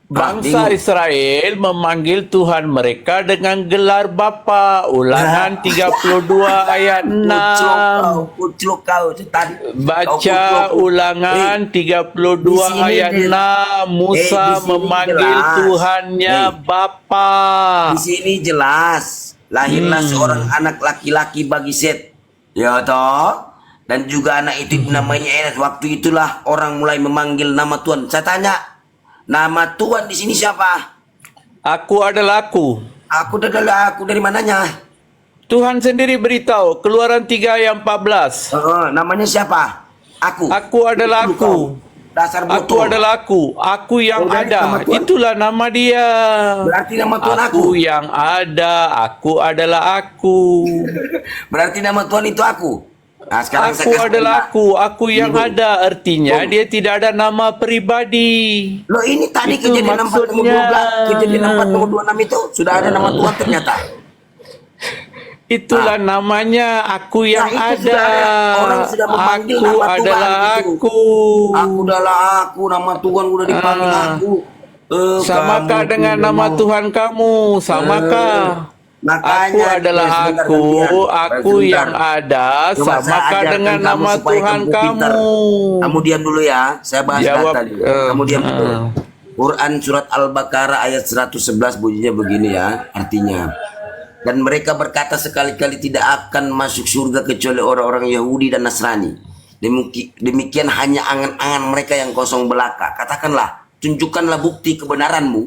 Bangsa bingung. Israel memanggil Tuhan mereka dengan gelar Bapa. Ulangan 32 ayat 6. Kucluk kau itu tadi. Kau Baca kucluk. ulangan di 32 sini ayat dia- 6. di Musa sini memanggil jelas. Tuhannya Bapa. Di sini jelas lahirlah seorang anak laki-laki bagi Set. Ya toh? Dan juga anak itu namanya Enes. Waktu itulah orang mulai memanggil nama Tuhan. Saya tanya, nama Tuhan di sini siapa? Aku adalah aku. Aku adalah aku dari mananya? Tuhan sendiri beritahu, Keluaran 3 ayat 14. Namanya siapa? Aku. Aku adalah aku. Dasar Aku botol. adalah aku yang Oh, dari nama ada. Tuhan? Itulah nama dia. Berarti nama Tuhan aku. Aku yang ada, aku adalah aku. Berarti nama Tuhan itu aku. Nah, sekarang saya Aku kasih adalah tanda. aku yang Ini, Bu. ada. Artinya Bu. dia tidak ada nama pribadi. Loh, ini tadi Itu kejadian 4 nomor maksudnya. 12, kejadian 4 nomor 26 itu sudah ada nama Tuhan ternyata. Itulah namanya aku yang Nah, itu ada. sudah orang sudah memanggil Aku nama Tuhan adalah itu. aku. Aku adalah aku, nama Tuhan udah dipanggil aku. Samakah Kamu dengan tidak nama mau. Tuhan kamu? Samakah? Makanya, Aku adalah sebentar, aku, gantian. aku Sebentar. yang ada. Coba saya Samakah ajarkan dengan kamu nama supaya Tuhan pintar. kamu? Kamu diam dulu ya, saya bahas Jawab, data dulu. Kamu diam dulu. eh. Quran surat Al-Baqarah ayat 111 bunyinya begini ya, artinya. Dan mereka berkata sekali-kali tidak akan masuk surga kecuali orang-orang Yahudi dan Nasrani. Demikian hanya angan-angan mereka yang kosong belaka. Katakanlah, tunjukkanlah bukti kebenaranmu.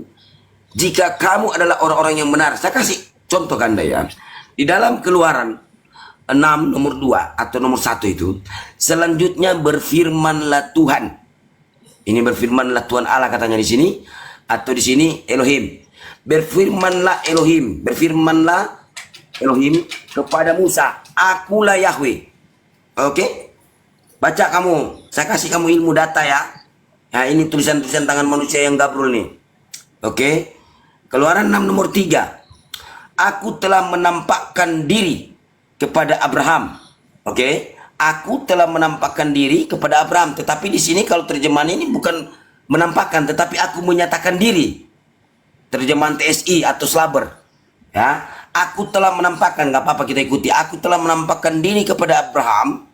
Jika kamu adalah orang-orang yang benar. Saya kasih contoh Anda ya. Di dalam Keluaran 6 nomor 2 atau nomor 1 itu. Selanjutnya berfirmanlah Tuhan. Ini berfirmanlah Tuhan Allah katanya di sini. Atau di sini Elohim. Berfirmanlah Elohim kepada Musa, akulah Yahweh. Oke? Baca kamu, saya kasih kamu ilmu data ya. Nah, ini tulisan-tulisan tangan manusia yang gabrul nih. Oke? Keluaran 6 nomor 3. Aku telah menampakkan diri kepada Abraham. Oke? Aku telah menampakkan diri kepada Abraham. Tetapi di sini kalau terjemahan ini bukan menampakkan, tetapi aku menyatakan diri. Terjemahan TSI atau Slaber. Ya, aku telah menampakkan, nggak apa-apa kita ikuti. Aku telah menampakkan diri kepada Abraham,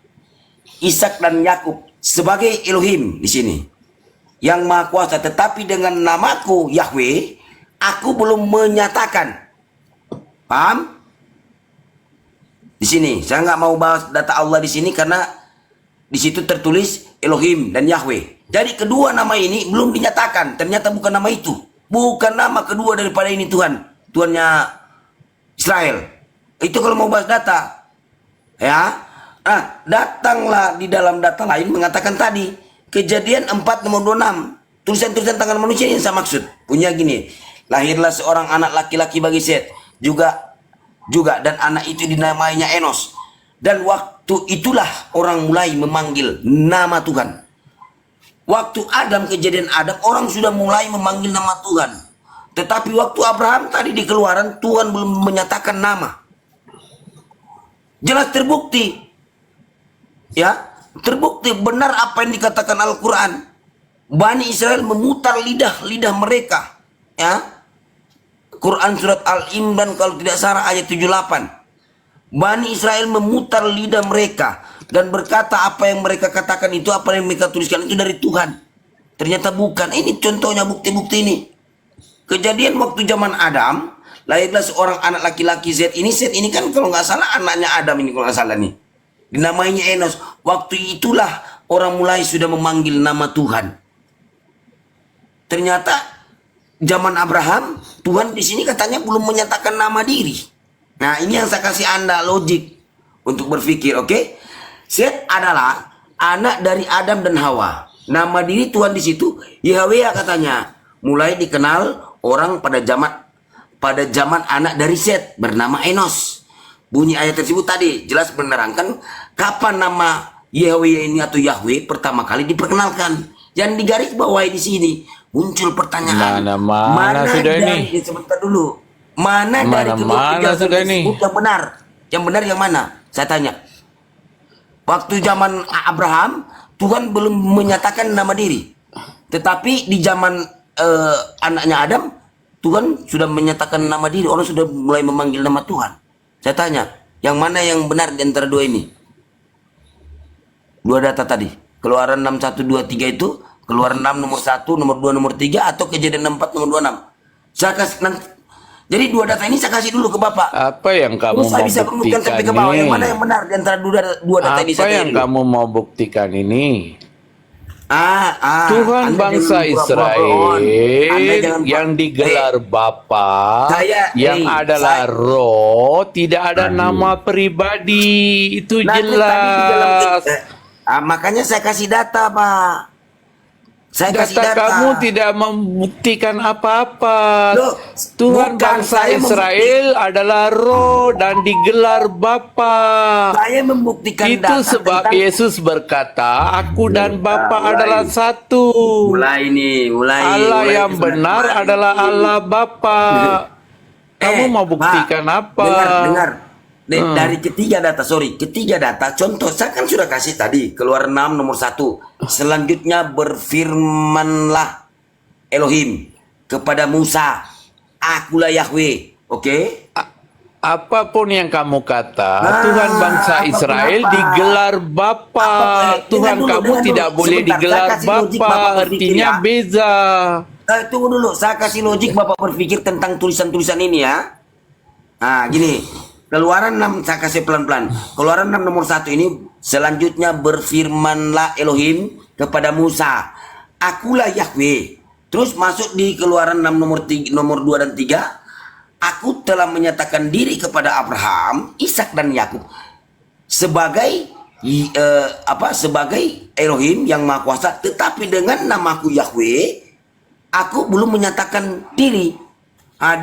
Ishak dan Yakub sebagai Elohim di sini, yang Maha Kuasa. Tetapi dengan namaku Yahweh, aku belum menyatakan. Paham? Di sini, saya nggak mau bahas data Allah di sini karena di situ tertulis Elohim dan Yahweh. Jadi kedua nama ini belum dinyatakan. Ternyata bukan nama itu. Bukan nama kedua daripada ini Tuhan. Tuhannya Israel. Itu kalau mau bahas data. Ya. Nah, datanglah di dalam data lain mengatakan tadi. Kejadian 4 nomor 26. Tulisan-tulisan tangan manusia yang saya maksud. Punya gini. Lahirlah seorang anak laki-laki bagi Set. Juga dan anak itu dinamainya Enos. Dan waktu itulah orang mulai memanggil nama Tuhan. Waktu Adam, kejadian Adam, orang sudah mulai memanggil nama Tuhan. Tetapi waktu Abraham tadi di Keluaran, Tuhan belum menyatakan nama. Jelas terbukti. Ya, terbukti benar apa yang dikatakan Al-Quran. Bani Israel memutar lidah mereka, ya. Quran surat Al-Imran kalau tidak salah ayat 78. Bani Israel memutar lidah mereka dan berkata apa yang mereka katakan itu, apa yang mereka tuliskan itu dari Tuhan. Ternyata bukan. Ini contohnya bukti-bukti ini. Kejadian waktu zaman Adam, lahirlah seorang anak laki-laki Zed. Zed ini kan kalau nggak salah anaknya Adam ini kalau nggak salah nih. Dinamainya Enos. Waktu itulah orang mulai sudah memanggil nama Tuhan. Ternyata zaman Abraham, Tuhan di sini katanya belum menyatakan nama diri. Nah, ini yang saya kasih Anda logik untuk berpikir, oke? Set adalah anak dari Adam dan Hawa. Nama diri Tuhan di situ Yahweh katanya. Mulai dikenal orang pada zaman anak dari Set bernama Enos. Bunyi ayat tersebut tadi jelas menerangkan kapan nama Yahweh ini atau Yahweh pertama kali diperkenalkan. Yang digaris bawahi di sini muncul pertanyaan. Mana sudah dari, ini? Sebentar dulu. Mana dari kedua Mana sudah ini? yang benar? Yang benar yang mana? Saya tanya. Waktu zaman Abraham, Tuhan belum menyatakan nama diri. Tetapi di zaman anaknya Adam, Tuhan sudah menyatakan nama diri. Orang sudah mulai memanggil nama Tuhan. Saya tanya, yang mana yang benar di antara dua ini? Dua data tadi. Keluaran 6123 itu, Keluaran 6 nomor 1, nomor 2, nomor 3, atau Kejadian 4 nomor 26. Saya kasih nanti. Jadi dua data ini saya kasih dulu ke Bapak. Apa yang kamu Terus saya mau bisa buktikan buktikan sampai ke bawah. Yang mana ini? yang benar di antara dua data ini? Apa yang kamu mau buktikan ini? Tuhan Anda bangsa jangan pura-pura Israel bohong. Anda jangan yang digelar Bapa, yang adalah saya- Roh, tidak ada nama pribadi. Itu Nah, itu tadi di dalam jelas. makanya saya kasih data, Pak. Saya kasih Data data. kamu tidak membuktikan apa-apa. Loh, Tuhan bukan, bangsa saya Israel adalah Roh dan digelar Bapa. Saya membuktikan Itu data sebab tentang- Yesus berkata, Aku dan Bapa mulai. adalah satu. mulai Allah mulai yang sudah benar mulai. adalah Allah Bapa. Kamu mau Pak, buktikan apa? Dengar. Dari ketiga data, contoh saya kan sudah kasih tadi, Keluaran 6 nomor 1. Selanjutnya berfirmanlah Elohim kepada Musa, Akulah Yahweh. Oke? Apapun yang kamu kata, Nah, Tuhan bangsa apapun Israel apa? digelar Bapa. Tuhan dengar kamu dulu. tidak boleh Sebentar, digelar saya kasih logik Bapa, Bapak berpikir artinya ya. beza. Tunggu dulu, saya kasih logik Bapak berpikir tentang tulisan-tulisan ini ya. Nah, gini. Keluaran 6, saya kasih pelan-pelan. Keluaran 6 nomor 1 ini, selanjutnya berfirmanlah Elohim kepada Musa, Akulah Yahweh. Terus masuk di Keluaran 6 nomor 2 dan 3, Aku telah menyatakan diri kepada Abraham, Ishak dan Yakub sebagai sebagai Elohim yang Maha Kuasa, tetapi dengan namaku Yahweh, aku belum menyatakan diri.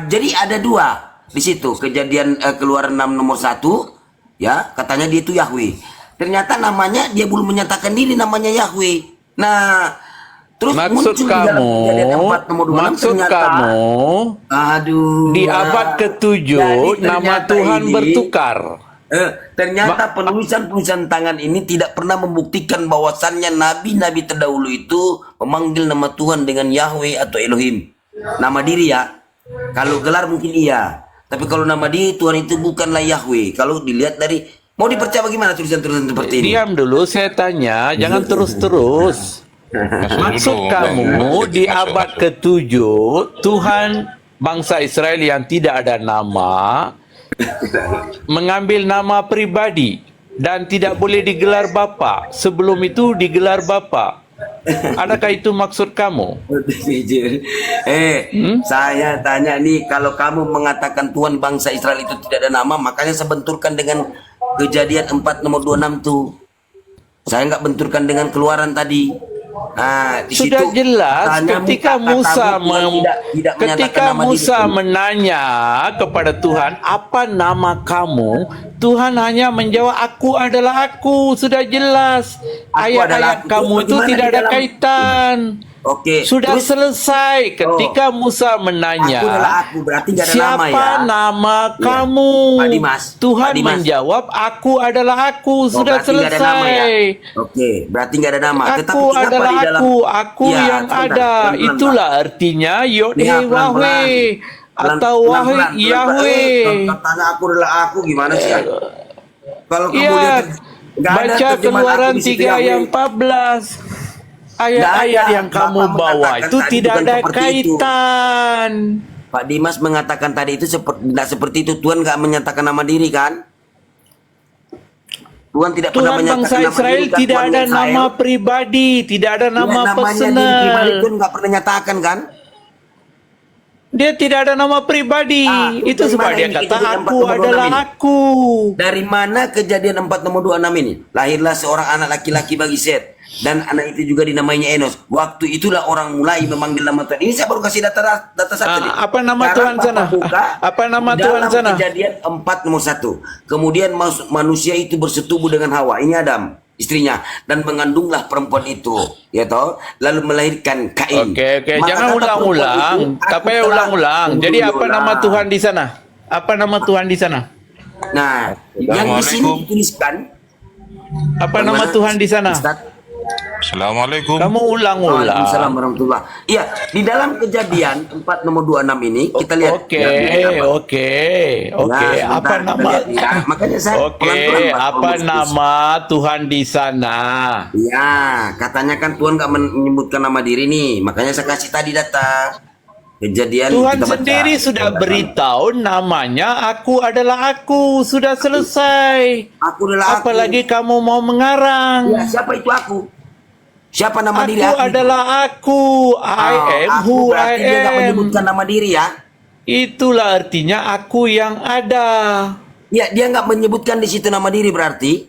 Jadi ada dua di situ. Kejadian Keluaran 6 nomor 1, ya, katanya dia itu Yahweh. Ternyata namanya dia belum menyatakan diri namanya Yahweh. Nah, terus Maksud muncul di dalam kamu, Kejadian 4 nomor 26, maksud ternyata, kamu, aduh, di abad ke-7 jadi nama ternyata Tuhan ini- bertukar. Ternyata penulisan-penulisan tangan ini tidak pernah membuktikan bahwasannya nabi-nabi terdahulu itu memanggil nama Tuhan dengan Yahweh atau Elohim. Nama diri ya. Kalau gelar mungkin iya. Tapi kalau nama diri Tuhan itu bukanlah Yahweh. Kalau dilihat dari, mau dipercaya bagaimana tulisan-tulisan seperti ini? Diam dulu, saya tanya, jangan terus-terus. Maksud kamu di abad ke-7 Tuhan bangsa Israel yang tidak ada nama mengambil nama pribadi dan tidak boleh digelar Bapa. Sebelum itu digelar Bapa. Adakah itu maksud kamu? Saya tanya nih, kalau kamu mengatakan Tuhan bangsa Israel itu tidak ada nama, makanya saya benturkan dengan Kejadian 4 nomor 26 tuh. Saya nggak benturkan dengan Keluaran tadi. Nah, di Sudah situ jelas katanya ketika katamu Musa Tuhan tidak menyatakan ketika nama Musa diri. menanya kepada Tuhan, apa nama kamu? Tuhan hanya menjawab, Aku adalah Aku. Sudah jelas. Aku adalah Ayat-ayat Aku. kamu itu Bagaimana tidak di ada dalam- kaitan. Oke. Sudah Terus selesai ketika Musa menanya, aku adalah aku, berarti nggak ada nama siapa ya? nama kamu? Pak Dimas, Tuhan Pak Dimas. menjawab, aku adalah aku. Oh, Sudah berarti nggak ada nama ya? selesai. Oke, berarti nggak ada nama. Tetapi Aku kenapa adalah di dalam aku Ya, yang sebentar, ada. pelan-pelan, Itulah Pak. artinya Yod Ya, He pelan-pelan. Wahwe atau Wahwe Pelan-pelan. Yahweh. Katanya aku adalah aku, gimana sih? Kalau kamu Iya, lihat nggak ada baca terjemahan Keluaran aku di situ 3 Yahweh. ayat 14. Ayat-ayat ada. yang kamu Bapak bawa mengatakan itu tadi tidak bukan ada seperti itu. kaitan. Pak Dimas mengatakan tadi itu tidak seperti itu. Tuhan nggak menyatakan nama diri kan? Tuhan tidak pernah Tuhan menyatakan bangsa nama Israel diri kan? tidak Tuhan ada Israel. nama pribadi, tidak ada nama namanya diri pribadi personal. Tuhan nggak pernah nyatakan kan? Dia tidak ada nama pribadi. Itu dari sebab mana dia ini kata kejadian 4 aku nomor 26 adalah ini? aku. Dari mana kejadian 4 nomor 26 ini? Lahirlah seorang anak laki-laki bagi Set, dan anak itu juga dinamainya Enos. Waktu itulah orang mulai memanggil nama Tuhan. Ini saya baru kasih data satu nih. Apa nama Sekarang Tuhan Bapak sana? buka Apa nama dalam Tuhan sana? Kejadian 4 nomor 1. Kemudian manusia itu bersetubuh dengan Hawa. Ini Adam, istrinya, dan mengandunglah perempuan itu, ya toh, lalu melahirkan Kain. Oke, Maka jangan kata ulang-ulang. perempuan itu, Tak "Aku payah telah ulang-ulang. Jadi apa nama membunuhlah." Tuhan di sana? Apa nama Tuhan di sana? Nah, yang di sini dituliskan Apa nama Tuhan di sana? Ustaz? Assalamualaikum. Kamu ulang-ulang. Waalaikumsalam warahmatullah. Iya, di dalam kejadian 4 nomor 26 ini kita lihat. Oke, Ya, oke. Nah, Apa sebentar, nama? kita lihat ya. Makanya saya Oke, pelan-pelan, Pak, apa ngomong terus. nama Tuhan di sana? Ya, katanya kan Tuhan nggak menyebutkan nama diri nih. Makanya saya kasih tadi data kejadian. Tuhan kita baca. sendiri sudah beritahu namanya aku adalah aku. Sudah selesai. Aku adalah aku. Apalagi kamu mau mengarang. Ya, siapa itu aku? Siapa nama diri Aku aku? adalah aku. I am aku who berarti dia nggak I am. menyebutkan nama diri ya. Itulah artinya aku yang ada. Ya, dia nggak menyebutkan di situ nama diri berarti.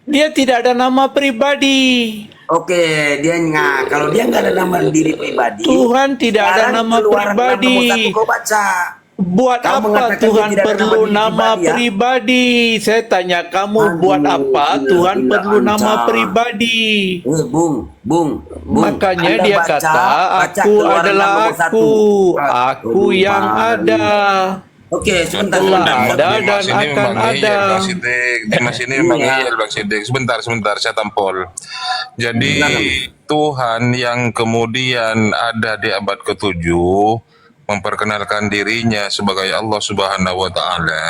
Dia tidak ada nama pribadi. Oke, dia nggak. Kalau dia nggak ada nama diri pribadi. Tuhan tidak ada sekarang nama Keluaran 6 pribadi. nomor 1 kau baca. Buat Kamu apa mengatakan Tuhan dia tidak ada perlu nama nama diri pribadi, pribadi? Saya tanya kamu, Aduh, buat apa gila, Tuhan gila, perlu nama Anda. pribadi? Bung. Makanya Anda dia baca kata, aku Keluaran adalah 6 nomor 1. aku. Aku yang ada. Oke, sebentar. Telah sebentar. ada dan Dimas ini akan memang ada. ngeyel, Bang Sidik. Dimas ini memang Iya. ngeyel, Bang Sidik. Sebentar, saya tampol. Jadi Tuhan yang kemudian ada di abad ke-7 memperkenalkan dirinya sebagai Allah Subhanahu wa taala,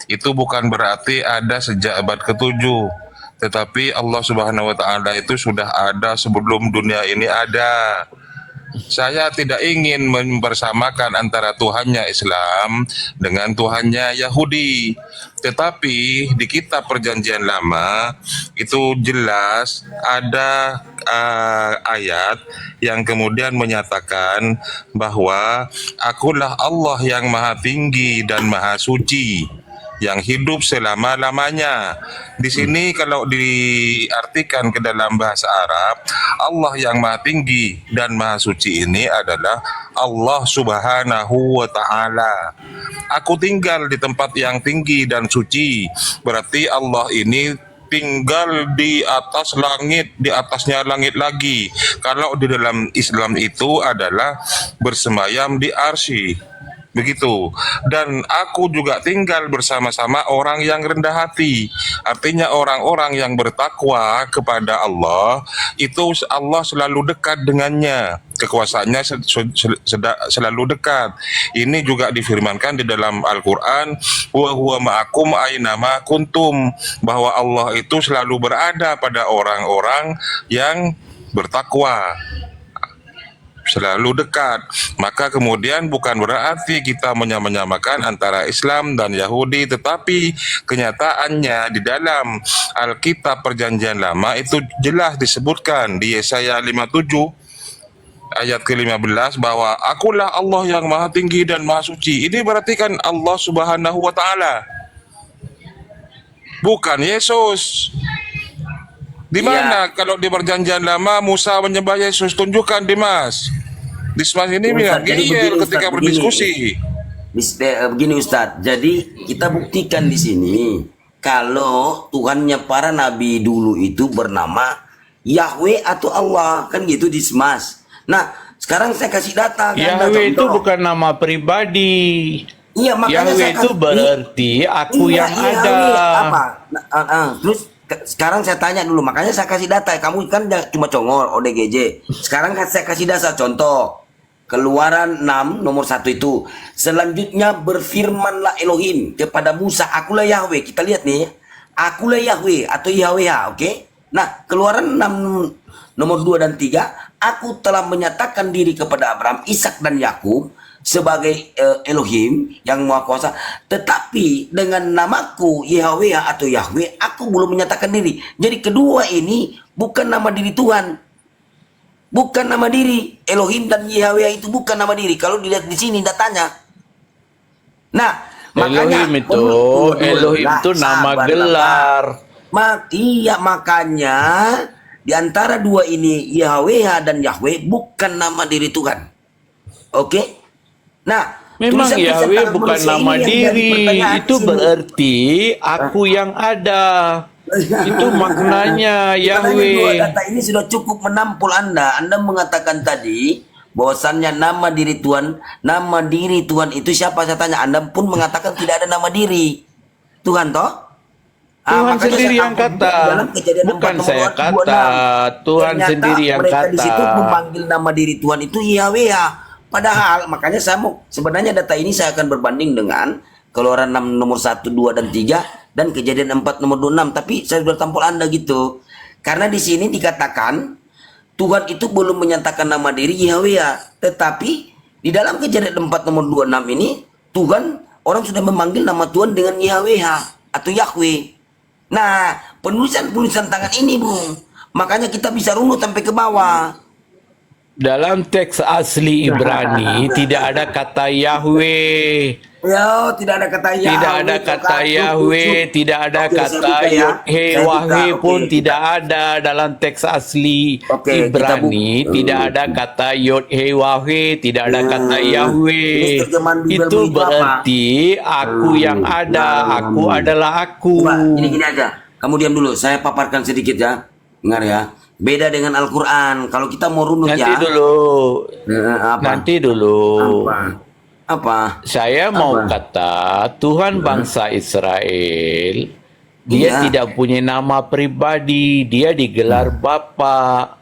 itu bukan berarti ada sejak abad ke-7. Tetapi Allah Subhanahu wa taala itu sudah ada sebelum dunia ini ada. Saya tidak ingin mempersamakan antara Tuhannya Islam dengan Tuhannya Yahudi. Tetapi di kitab Perjanjian Lama itu jelas ada ayat yang kemudian menyatakan bahwa akulah Allah yang maha tinggi dan maha suci, yang hidup selama-lamanya. Di sini kalau diartikan ke dalam bahasa Arab, Allah yang maha tinggi dan maha suci ini adalah Allah Subhanahu wa taala. Aku tinggal di tempat yang tinggi dan suci. Berarti Allah ini tinggal di atas langit, di atasnya langit lagi. Kalau di dalam Islam itu adalah bersemayam di arsy. Begitu. Dan aku juga tinggal bersama-sama orang yang rendah hati. Artinya orang-orang yang bertakwa kepada Allah, itu Allah selalu dekat dengannya. Kekuasaannya selalu dekat. Ini juga difirmankan di dalam Al-Quran, wa huwa ma'akum aynama kuntum, bahwa Allah itu selalu berada pada orang-orang yang bertakwa, selalu dekat. Maka kemudian bukan berarti kita menyamakan antara Islam dan Yahudi, tetapi kenyataannya di dalam Alkitab Perjanjian Lama itu jelas disebutkan di Yesaya 57 ayat ke-15 bahwa akulah Allah yang maha tinggi dan maha suci. Ini berarti kan Allah Subhanahu wa taala, bukan Yesus. Di mana kalau di Perjanjian Lama Musa menyembah Yesus? Tunjukkan, Dimas. Dimas ini bilang Jadi ngeyel begini, ketika Ustaz, berdiskusi. Begini Ustadz, jadi kita buktikan di sini kalau Tuhannya para nabi dulu itu bernama Yahweh atau Allah, kan gitu di Smas. Nah, sekarang saya kasih data ke Anda, Yahweh itu contoh. bukan nama pribadi. Iya, makanya Yahweh saya itu kasih- berarti aku Iya, yang iya, ada. Yahweh apa? Terus sekarang saya tanya dulu, makanya saya kasih data. Kamu kan cuma congor ODGJ. Sekarang kan saya kasih dasar contoh. Keluaran 6 nomor 1 itu. Selanjutnya berfirmanlah Elohim kepada Musa, akulah Yahweh. Kita lihat nih, akulah Yahweh atau Yahweh, oke? Nah, Keluaran 6 nomor 2 dan 3, aku telah menyatakan diri kepada Abraham, Ishak dan Yakub sebagai Elohim yang Maha Kuasa, tetapi dengan namaku Yahweh atau Yahweh aku belum menyatakan diri. Jadi kedua ini bukan nama diri Tuhan. Bukan nama diri. Elohim dan Yahweh itu bukan nama diri. Kalau dilihat di sini datanya. Nah, makanya Elohim itu nama gelar. Iya, makanya di antara dua ini Yahweh dan Yahweh bukan nama diri Tuhan. Oke? Nah, Memang tulisan-tulisan Yahweh tangan bukan manusia nama ini yang jadi diri. pertanyaan Itu di sini. berarti aku yang ada. Itu maknanya Makanya dua Yahweh. data ini sudah cukup menampol Anda. Anda mengatakan tadi bahwasannya nama diri Tuhan itu siapa, saya tanya. Anda pun mengatakan tidak ada nama diri Tuhan toh? Tuhan Makanya sendiri saya yang tampilkan kata. dalam Kejadian Bukan 4 nomor saya 26. kata. Tuhan Ternyata sendiri yang mereka di situ kata. memanggil nama diri Tuhan itu Yahweh. Padahal makanya saya mau, sebenarnya data ini saya akan berbanding dengan Keluaran 6 nomor 1, 2 dan 3 dan Kejadian 4 nomor 26, tapi saya sudah tampol Anda gitu. Karena di sini dikatakan Tuhan itu belum menyatakan nama diri Yahweh, tetapi di dalam Kejadian 4 nomor 26 ini Tuhan, orang sudah memanggil nama Tuhan dengan Yahweh atau Yahweh. Nah, penulisan tangan ini, Bung, makanya kita bisa runut sampai ke bawah. Dalam teks asli Ibrani tidak ada kata Yahweh. Ya, tidak ada kata Yahweh. Tidak ada kata Yahweh, tidak ada Oke, saya kata buka ya. Yod-He Saya buka, Wahwe pun oke. tidak ada dalam teks asli Oke, kita Ibrani. buka. Tidak ada kata Yod-He Wahwe, tidak ada kata Ini Yahweh. terjemahan Bible Itu begitu apa? berarti aku yang ada, aku adalah aku. Coba, gini aja. Kamu diam dulu, saya paparkan sedikit ya. Dengar ya. Beda dengan Al-Quran. Kalau kita mau runut Nanti ya. dulu, Apa? nanti dulu. Apa? Saya mau kata Tuhan bangsa Israel, dia Iya. tidak punya nama pribadi, dia digelar Bapa.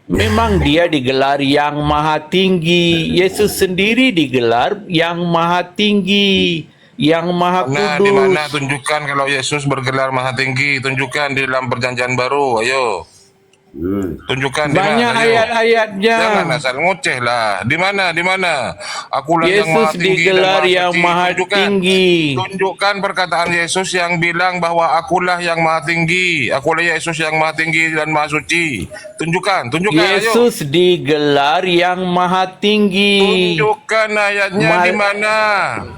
Memang dia digelar yang maha tinggi. Yesus sendiri digelar yang maha tinggi, yang maha Nah, di mana kudus. tunjukkan kalau Yesus bergelar maha tinggi? Tunjukkan di dalam perjanjian baru. Ayo. Tunjukkan di Banyak mana? Ayo. ayat-ayatnya. Jangan asal ngoceh lah. Di mana? Di mana? Akulah yang maha Yesus tinggi digelar dan yang suci. maha Tunjukkan. tinggi. Tunjukkan perkataan Yesus yang bilang bahwa akulah yang maha tinggi. Akulah Yesus yang maha tinggi dan maha suci. Tunjukkan. Ayo. Yesus digelar yang maha tinggi. Tunjukkan ayatnya di mana?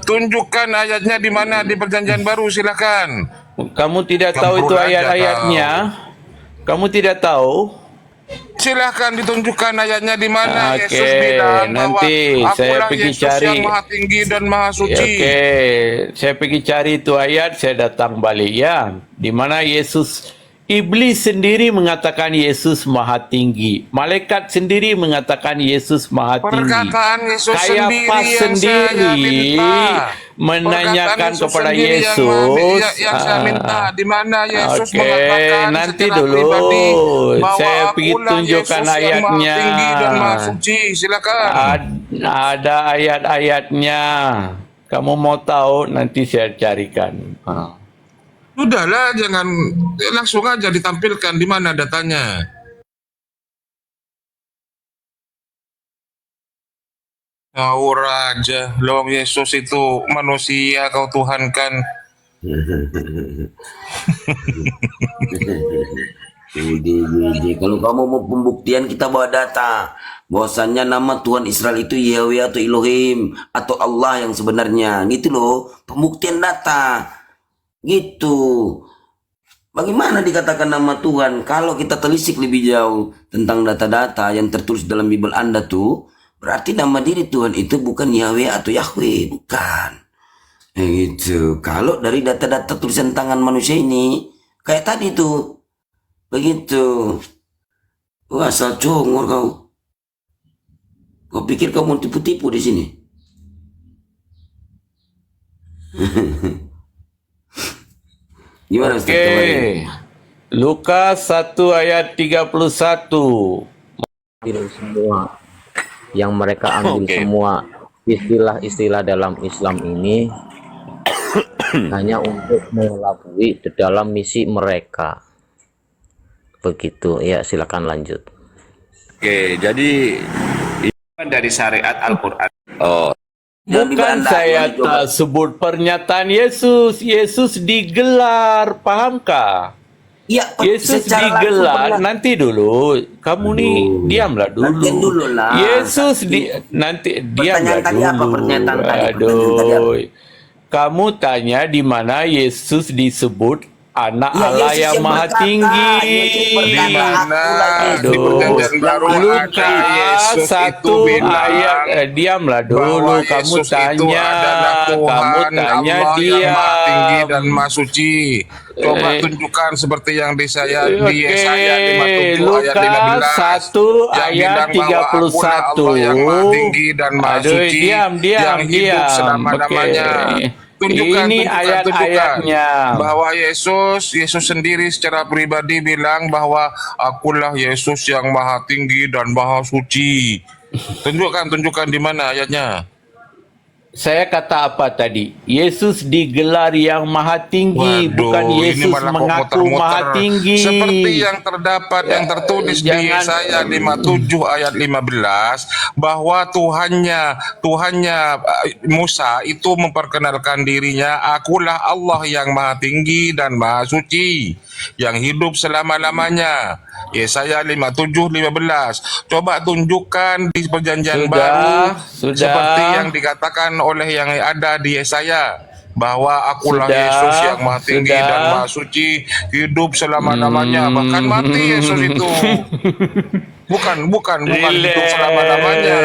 Tunjukkan ayatnya di mana di perjanjian baru, silakan. Kamu tidak tahu itu Campur aja ayat-ayatnya? Kamu tidak tahu? Silahkan ditunjukkan ayatnya di mana Oke, Yesus bilang bahwa nanti saya akulah pergi Yesus cari. yang maha tinggi dan maha suci. Oke, saya pergi cari itu ayat, saya datang balik ya. Di mana Yesus, iblis sendiri mengatakan Yesus maha tinggi. Malaikat sendiri mengatakan Yesus maha tinggi. Perkataan Yesus sendiri Kayafas yang sendiri saya minta. menanyakan Perkataan kepada sendiri Yesus. yang saya minta di mana Yesus Oke, mengatakan nanti secara dulu. pribadi bahwa Saya pergi akulah tunjukkan Yesus yang maha ayatnya. tinggi dan maha suci. Silakan. Ada ayat-ayatnya. Kamu mau tahu, nanti saya carikan. Sudahlah, jangan langsung aja ditampilkan di mana datanya. Ngawur aja, Long Yesus itu manusia kau Tuhan kan. Kalau kamu mau pembuktian, kita bawa data bahwasannya nama Tuhan Israel itu Yahweh atau Elohim atau Allah yang sebenarnya, gitu loh. Pembuktian data gitu. Bagaimana dikatakan nama Tuhan? Kalau kita telisik lebih jauh tentang data-data yang tertulis dalam Bible Anda tuh, berarti nama diri Tuhan itu bukan Yahweh atau Yahweh, bukan. Gitu. Kalau dari data-data tulisan tangan manusia ini, kayak tadi tuh, begitu. Wah, asal congor kau. Kau pikir kau mau tipu-tipu di sini? Gimana Ustaz? Oke. Lukas 1 ayat 31. ambil semua yang mereka ambil Oke. semua istilah-istilah dalam Islam ini hanya untuk mengelabui di dalam misi mereka. Begitu ya, silakan lanjut. Oke, jadi ini dari syariat Al-Quran. Oh, Jangan Bukan dibantah, saya jangan dicoba. tak sebut pernyataan Yesus. Yesus digelar, pahamkah? Iya, Yesus secara langsung digelar. pernah. Nanti dulu, kamu nih diamlah dulu. Nanti dulu lah. Yesus nanti diamlah Pertanyaan tadi apa? dulu. Pernyataan tadi, pertanyaan tadi apa? Aduh. Kamu tanya di mana Yesus disebut anak Ya, Allah Yesus yang yang maha berkata, tinggi. Yesus berkata, Di mana "Akulah di Aduh. perjanjian baru ada Lukas Yesus itu 1 bilang ayat diamlah dulu, bahwa kamu Yesus itu tanya, adalah kamu Tuhan tanya Allah yang maha tinggi diam. dan maha suci. Coba tunjukkan seperti yang di Yesaya 57 ayat Lukas 15 1 yang ayat bilang bahwa akulah 31. Allah yang maha tinggi dan maha Aduh, suci diam, yang hidup diam. selama-lamanya. Oke. Tunjukkan, Ini tunjukkan ayat-ayatnya. bahwa Yesus sendiri secara pribadi bilang bahwa akulah Yesus yang maha tinggi dan maha suci. Tunjukkan di mana ayatnya. Saya kata apa tadi? Yesus digelar yang maha tinggi, Waduh, bukan ini Yesus malah kok mengaku muter-muter. maha tinggi. Seperti yang terdapat, yang tertulis di Jangan- Yesaya 57 ayat 15 bahwa Tuhannya Musa itu memperkenalkan dirinya, akulah Allah yang maha tinggi dan maha suci, yang hidup selama-lamanya. Yesaya 57:15. Coba tunjukkan di perjanjian Sudah, baru sudah. seperti yang dikatakan oleh yang ada di Yesaya bahwa akulah Sudah, Yesus yang maha tinggi sudah. dan maha suci, hidup selama-lamanya, bahkan mati Yesus itu. Bukan hidup selama-lamanya.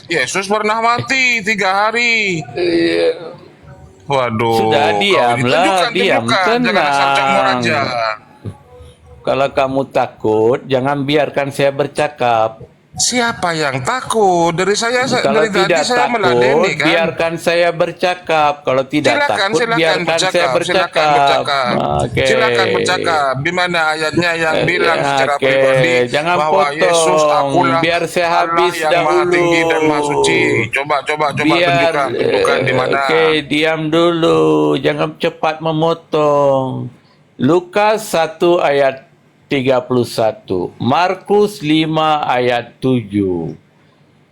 Yesus pernah mati 3 hari. Waduh. Sudah, diamlah, diam, Jangan asal congor tenang. aja. Kalau kamu takut, jangan biarkan saya bercakap. Siapa yang takut? Dari Kalau dari tadi tidak saya takut, meladeni kan. biarkan saya bercakap. Kalau tidak takut, biarkan saya bercakap. Oke. Silakan bercakap. Di mana ayatnya yang bilang secara Oke, pribadi jangan bahwa potong. Yesus akulah Biar saya Allah habis yang maha tinggi dan maha dahulu. suci. Coba tunjukkan di mana. Oke, diam dulu. Jangan cepat memotong. Lukas 1 ayat 31, Markus 5 ayat 7.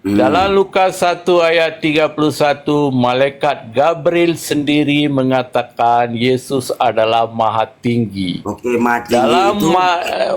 Dalam Lukas 1 ayat 31, malaikat Gabriel sendiri mengatakan Yesus adalah maha tinggi. Oke, mati Dalam itu.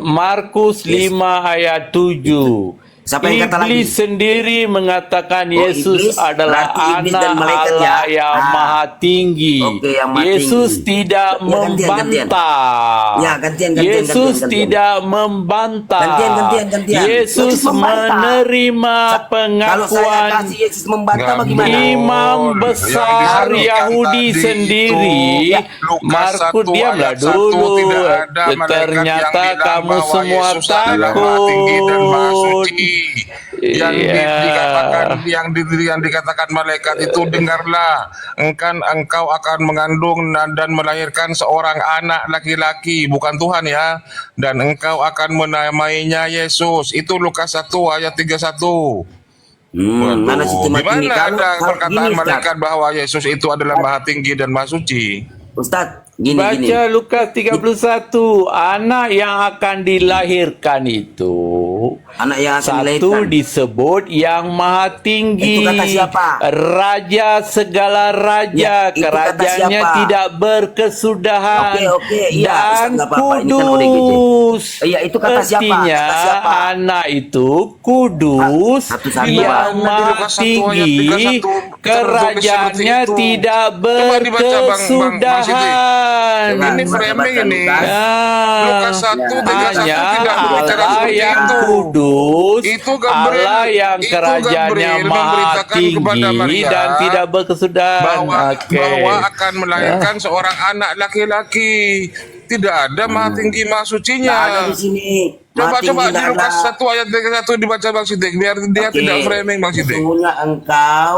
Markus 5 ayat 7, Siapa yang kata Iblis lagi? sendiri mengatakan Oh, Yesus iblis. adalah Berarti iblis dan anak malaikat Allah ya? yang maha tinggi. Oke, yang maha Yesus tinggi. tidak Ya, gantian. membantah. Ya, gantian. Yesus tidak membantah. Gantian. Yesus Yesus membantah. menerima Kalau saya pengakuan kasih Yesus membantah Nggak bagaimana? boleh. Imam Yang besar disebutkan Yahudi tadi sendiri. itu, Lukas Markus 1 diamlah ayat 1, dulu. tidak ada malaikat Ternyata yang bilang kamu bahwa semua Yesus adalah maha tinggi dan maha takut. suci. Yang dikatakan malaikat itu, dengarlah, engkau akan mengandung dan melahirkan seorang anak laki-laki, bukan Tuhan ya, dan engkau akan menamainya Yesus. Itu Lukas 1 ayat 31. Mana situ Di mati ini? mana ada Kalau perkataan gini, Ustaz. malaikat bahwa Yesus itu adalah maha tinggi dan maha suci? Ustaz, gini. Baca Lukas 31, anak yang akan dilahirkan itu Anak yang akan satu dilahirkan. disebut yang maha tinggi, Itu kata siapa? raja segala raja, Ya, itu kata kerajaannya siapa? tidak berkesudahan Oke, iya, Ustaz, dan nggak apa-apa. Ini kan ODGJ. kudus. Iya, itu kata siapa? Artinya Kata siapa? anak itu kudus Satu-satu. yang Di maha Lukas 1 ayat tinggi, 31, kerajaannya seperti itu. tidak Coba dibaca, Bang Siti. berkesudahan. Ini Baca, framing ini. Nah, Lukas 1:31 hanya tidak berbicara Allah seperti yang itu. kudus, Itu Gabriel- Allah yang itu kerajaannya Gabriel maha memberitakan kepada tinggi Maria dan tidak berkesudahan. bahwa Oke. akan melahirkan seorang anak laki-laki. Tidak ada maha tinggi maha Nggak ada sucinya. di sini. Coba Maha tinggi di nggak Lukas ada. 1 ayat 31 dibaca Bang Sidik biar dia Oke. tidak framing Bang Sidik. Sesungguhnya engkau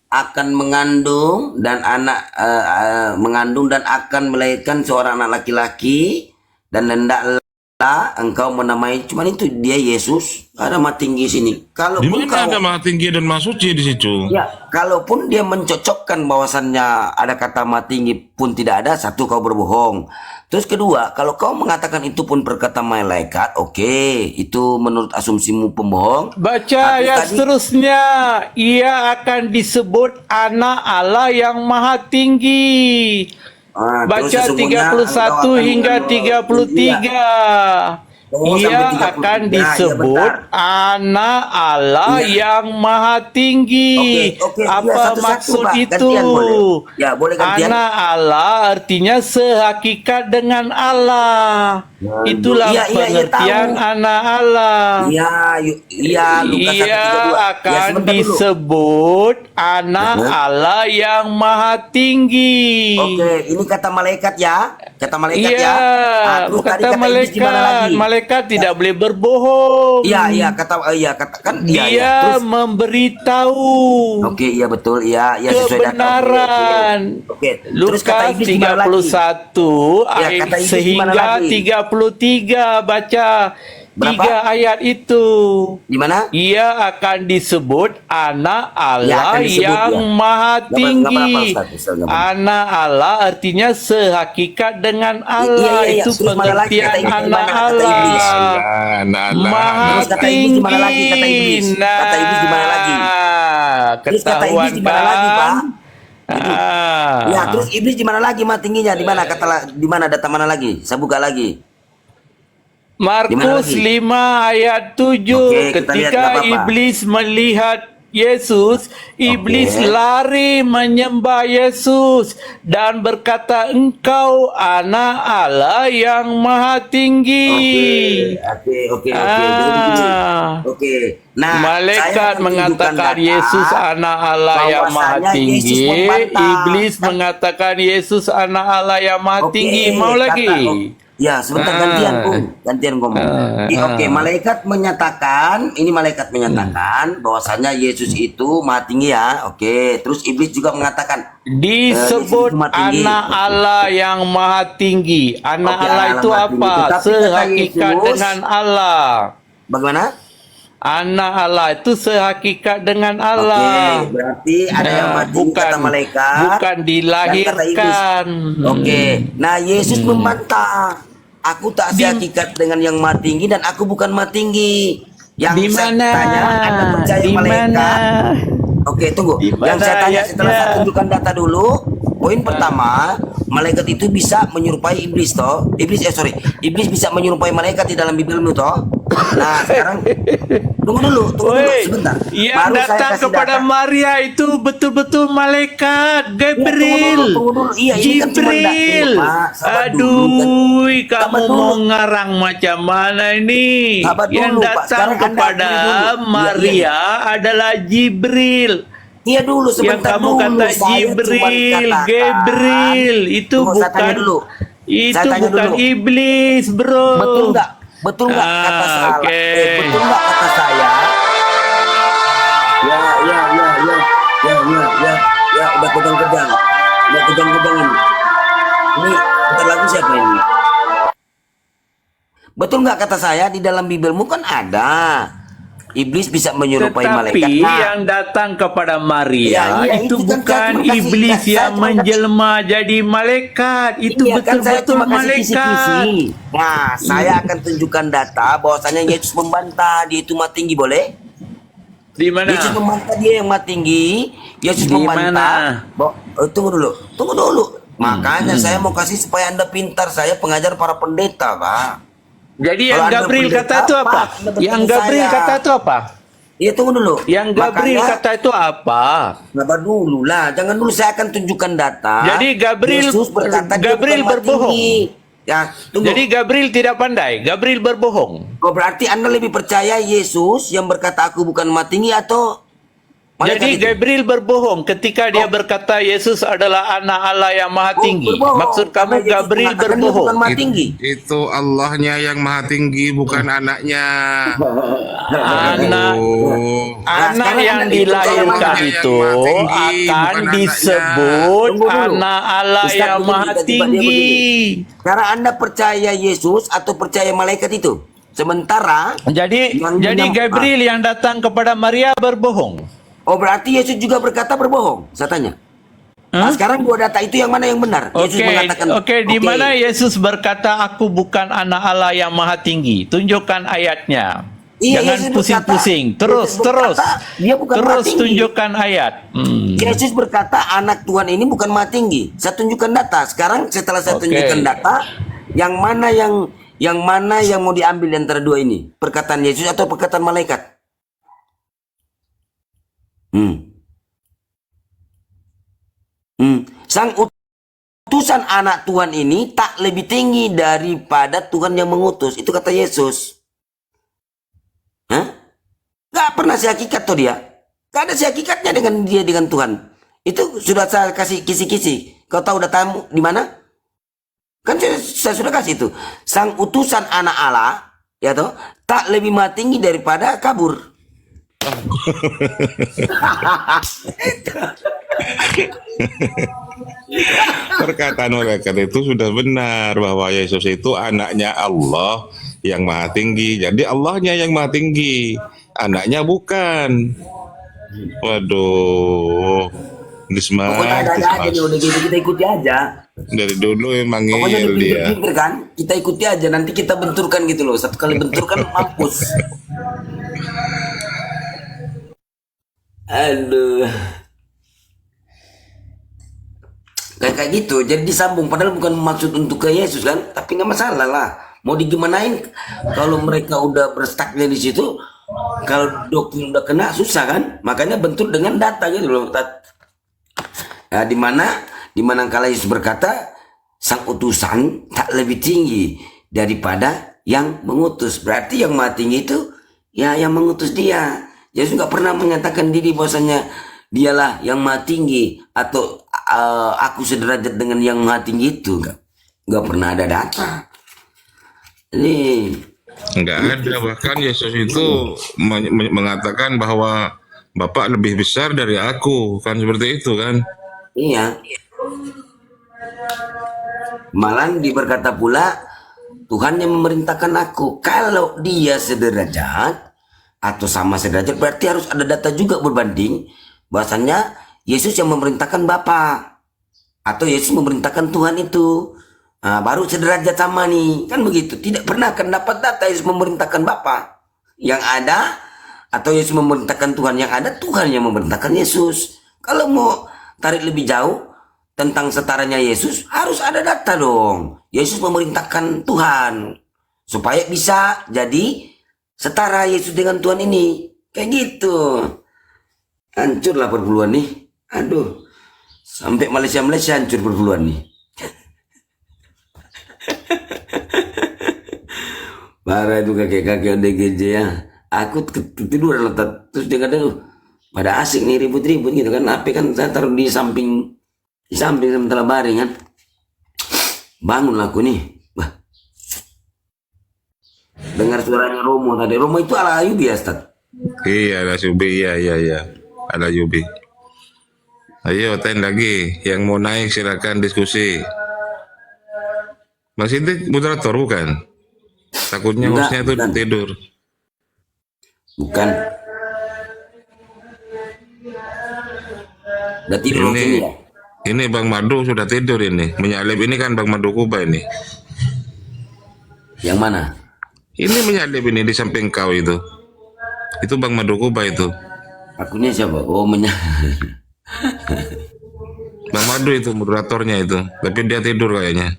akan mengandung dan mengandung dan akan melahirkan seorang anak laki-laki, dan hendaklah engkau menamai, cuman itu dia Yesus. Ada maha tinggi sini. Di Kalaupun mana ada kau, maha tinggi dan maha suci di situ? ya, kalaupun dia mencocokkan bahwasannya ada kata maha tinggi pun tidak ada, satu, kau berbohong. Terus kedua, kalau kau mengatakan itu pun perkataan malaikat, oke, itu menurut asumsimu pembohong. Baca Tapi ayat tadi- seterusnya. Ia akan disebut anak Allah yang maha tinggi. Terus Baca sesungguhnya 31 engkau akan hingga 33. Oh, Ia sampai 33. akan Ya, disebut bentar. anak Allah Iya. yang maha tinggi. Oke, iya, Apa satu-satu, maksud Pak. itu? Gantian boleh? Ya, boleh gantian. Anak Allah artinya sehakikat dengan Allah. Itulah Iya, pengertian tahu. anak Allah. Iya, Lukas 1:32. Ia akan sebentar dulu. disebut anak Allah yang maha tinggi. Oke, ini kata malaikat ya. Kata malaikat Iya, ya. Terus tadi kata iblis di mana lagi? malaikat tidak boleh berbohong. Iya, katakan iya. Dia Terus, memberitahu oke, iya betul. Iya, sesuai data. kebenaran. Oke. Terus kata Lukas iblis di mana lagi? 31 Ya, ayat kata iblis di mana sehingga lagi? 33, baca Berapa? 3 ayat itu. Di mana? Ia akan disebut anak Ya, Allah akan disebut, yang ya. maha Nggak tinggi. apa-apa, Ustaz, nggak apa-apa. Anak Allah artinya sehakikat dengan Allah. Iya. Itu Terus mana lagi? pengertian Kata iblis, anak mana kata Allah. iblis? Nah, Maha Terus kata iblis di mana lagi? Kata iblis. Kata iblis di mana lagi? Terus kata iblis di mana lagi, Pak? Ya, terus iblis di mana lagi mah tingginya? Di mana di mana data mana lagi? Saya buka lagi. Di mana Markus lagi? 5 ayat 7. Oke, kita lihat, nggak Ketika apa-apa. iblis melihat Yesus, iblis Oke. lari menyembah Yesus dan berkata, "Engkau anak Allah yang maha tinggi." Oke. Jadi begini. Oke. Nah, saya Malaikat akan mengatakan tunjukkan data Yesus anak Allah yang maha bahwasanya Yesus tinggi. membantah. Iblis mengatakan Yesus anak Allah yang maha Oke, tinggi. Mau lagi? Ya, sebentar gantian ngomong. Oke, malaikat menyatakan, ini malaikat menyatakan bahwasanya Yesus itu maha tinggi ya. Oke, terus iblis juga mengatakan Disebut Yesus maha tinggi. anak Allah yang maha tinggi. Anak Oke, Allah anak itu maha tinggi. apa? Tetapi kata Sehakikat Yesus- dengan Allah. bagaimana? Anak Allah itu sehakikat dengan Oke, Allah. berarti ada yang maha tinggi kata malaikat. bukan dan kata iblis. dilahirkan. Oke, nah Yesus membantah. Aku tak sehakikat dengan yang maha tinggi dan aku bukan maha tinggi. Yang Di saya mana? tanya, Anda percaya Di malaikat? mana? Oke, tunggu. Di Yang mana saya tanya setelah ayatnya? saya tunjukkan data dulu. Poin pertama, malaikat itu bisa menyerupai iblis toh. Iblis bisa menyerupai malaikat di dalam Bibelmu toh. Nah, sekarang tunggu dulu Woi, sebentar. yang Baru saya datang kasih kepada data. Maria itu betul-betul malaikat Gabriel. Tunggu dulu. Iya, ini kan cuma Jibril. data, Pak. Sabar dulu. Aduh, kamu Sabar dulu. mau ngarang macam mana ini? Sabar Yang dulu, Pak. datang Sekarang Anda kepada akui dulu. Iya, Maria adalah Jibril. Iya dulu Yang sebentar kamu dulu. kata Saya cuma Jibril, katakan. Gabriel itu Tunggu, saya tanya bukan dulu. itu Saya tanya bukan dulu. iblis, bro. Betul nggak? Betul nggak kata Ah, salah? oke. Betul nggak kata saya? Ya, udah kejang-kejang. Udah kejang-kejang ini. Ini bentar lagi siapa ini? Betul nggak kata saya di dalam Bibelmu kan ada. Iblis bisa menyerupai Tetapi malaikat. Nah, yang datang kepada Maria iya, itu itu kan bukan saya cuma kasih- iblis saya yang cuma kasih- menjelma jadi malaikat. Itu iya, kan saya betul-betul cuma kasih malaikat. kisi-kisi. Nah, saya akan tunjukkan data bahwasanya Yesus membantah dia itu maha tinggi, boleh? Di mana? Yesus membantah dia yang maha tinggi. Yesus Di membantah. Tunggu dulu. Makanya saya mau kasih supaya Anda pintar. Saya pengajar para pendeta, Pak. Jadi Kalau yang Anda Gabriel pendeta, kata itu apa? Pak, Anda bertanya Yang Gabriel saya. kata itu apa? Iya, tunggu dulu. Yang Gabriel Makanya, kata itu apa? sabar dulu lah. Jangan dulu, saya akan tunjukkan data. Jadi Gabriel- Yesus berkata dia Gabriel bukan maha berbohong. tinggi. Ya, tunggu. Jadi Gabriel tidak pandai. Gabriel berbohong. Oh, berarti Anda lebih percaya Yesus yang berkata aku bukan maha tinggi atau Jadi itu. Gabriel berbohong ketika dia berkata Yesus adalah anak Allah yang maha tinggi. berbohong. Maksud Karena kamu Yesus Gabriel mengatakan dia berbohong. bukan maha tinggi. Itu Allahnya yang maha tinggi, bukan anaknya. Anak Oh. anak sekarang yang Anda dilahirkan yang itu maha tinggi, akan bukan anaknya. disebut Tunggu dulu. anak Allah Ustaz, yang begini, maha kita tiba dia tinggi. Sekarang Anda percaya Yesus atau percaya malaikat itu? Sementara Jadi Yang Gabriel yang datang kepada Maria berbohong. oh berarti Yesus juga berkata berbohong, saya tanya. Nah, sekarang dua data itu yang mana yang benar? Yesus mengatakan, Di mana Yesus berkata aku bukan anak Allah yang maha tinggi? Tunjukkan ayatnya. Iya, Jangan Yesus pusing-pusing. berkata- Terus. dia bukan maha Terus tinggi. tunjukkan ayat. Yesus berkata anak Tuhan ini bukan maha tinggi. Saya tunjukkan data. Sekarang setelah saya Oke. tunjukkan data, yang mana yang mau diambil antara dua ini? Perkataan Yesus atau perkataan malaikat? Sang utusan anak Tuhan ini tak lebih tinggi daripada Tuhan yang mengutus. Itu kata Yesus. Hah? Gak pernah sehakikat tuh dia. Gak ada sehakikatnya dengan Tuhan. Itu sudah saya kasih kisi-kisi. Kau tahu datamu di mana? Kan saya sudah kasih itu. Sang utusan anak Allah, ya toh, tak lebih maha tinggi daripada kabur. Perkataan mereka itu sudah benar bahwa Yesus itu anaknya Allah yang maha tinggi. Jadi Allahnya yang maha tinggi, anaknya bukan. Waduh, Pokoknya ada aja nih, udah gitu kita ikuti aja. dari dulu emang Pokoknya ngeyel dia. dipinggir kan, kita ikuti aja. Nanti kita benturkan gitu loh. Satu kali benturkan mampus. Aduh. Kayak gitu, jadi disambung. Padahal bukan maksud untuk ke Yesus kan, tapi nggak masalah lah. Mau digimanain? Kalau mereka udah berstaknya di situ, kalau doktrin udah kena susah kan? Makanya bentur dengan data gitu loh. Nah, di mana kala Yesus berkata, sang utusan tak lebih tinggi daripada yang mengutus. Berarti yang maha tinggi itu ya yang mengutus dia. Yesus nggak pernah menyatakan diri bahwasanya dialah yang maha tinggi atau aku sederajat dengan yang maha tinggi itu. Nggak pernah ada data. Ini Nggak ada, bahkan Yesus itu mengatakan bahwa Bapak lebih besar dari aku, kan seperti itu kan? iya. Malah berkata pula Tuhan yang memerintahkan aku. Kalau dia sederajat atau sama sederajat, berarti harus ada data juga berbanding bahwasanya Yesus yang memerintahkan Bapa atau Yesus memerintahkan Tuhan itu. Nah, baru sederajat sama nih, kan begitu. Tidak pernah akan dapat data Yesus memerintahkan Bapa. Yang ada atau Yesus memerintahkan Tuhan, yang ada Tuhan yang memerintahkan Yesus. Kalau mau tarik lebih jauh tentang setaranya Yesus, harus ada data dong. Yesus memerintahkan Tuhan supaya bisa jadi setara Yesus dengan Tuhan ini. Kayak gitu. Hancurlah perpuluhan nih. Aduh. Sampai Malaysia hancur perpuluhan nih. Parah itu kakek-kakek ODGJ ya. Aku ketiduran terus dia kata, pada asik nih ribut-ribut gitu kan. HP kan saya taruh di samping sementara baring kan. Bangunlah aku nih. Wah. Dengar suaranya Romo tadi. Romo itu ala Ayubi ya, Ustaz? Iya, ada Yubi, iya. Ada Yubi. Ayo, ten lagi. Yang mau naik silakan diskusi. Mas Intik moderator bukan? Takutnya Enggak, hostnya tuh bukan. tidur. Bukan. Udah tidur sini ya? Ini Bang Madu sudah tidur ini. Menyalip ini kan Bang Madu Kuba ini. Yang mana? Ini menyalip ini di samping kau itu. Itu Bang Madu Kuba itu. Akunnya siapa? Oh, Bang Madu itu moderatornya itu. Tapi dia tidur kayaknya.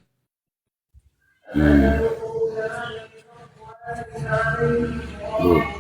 Tuh.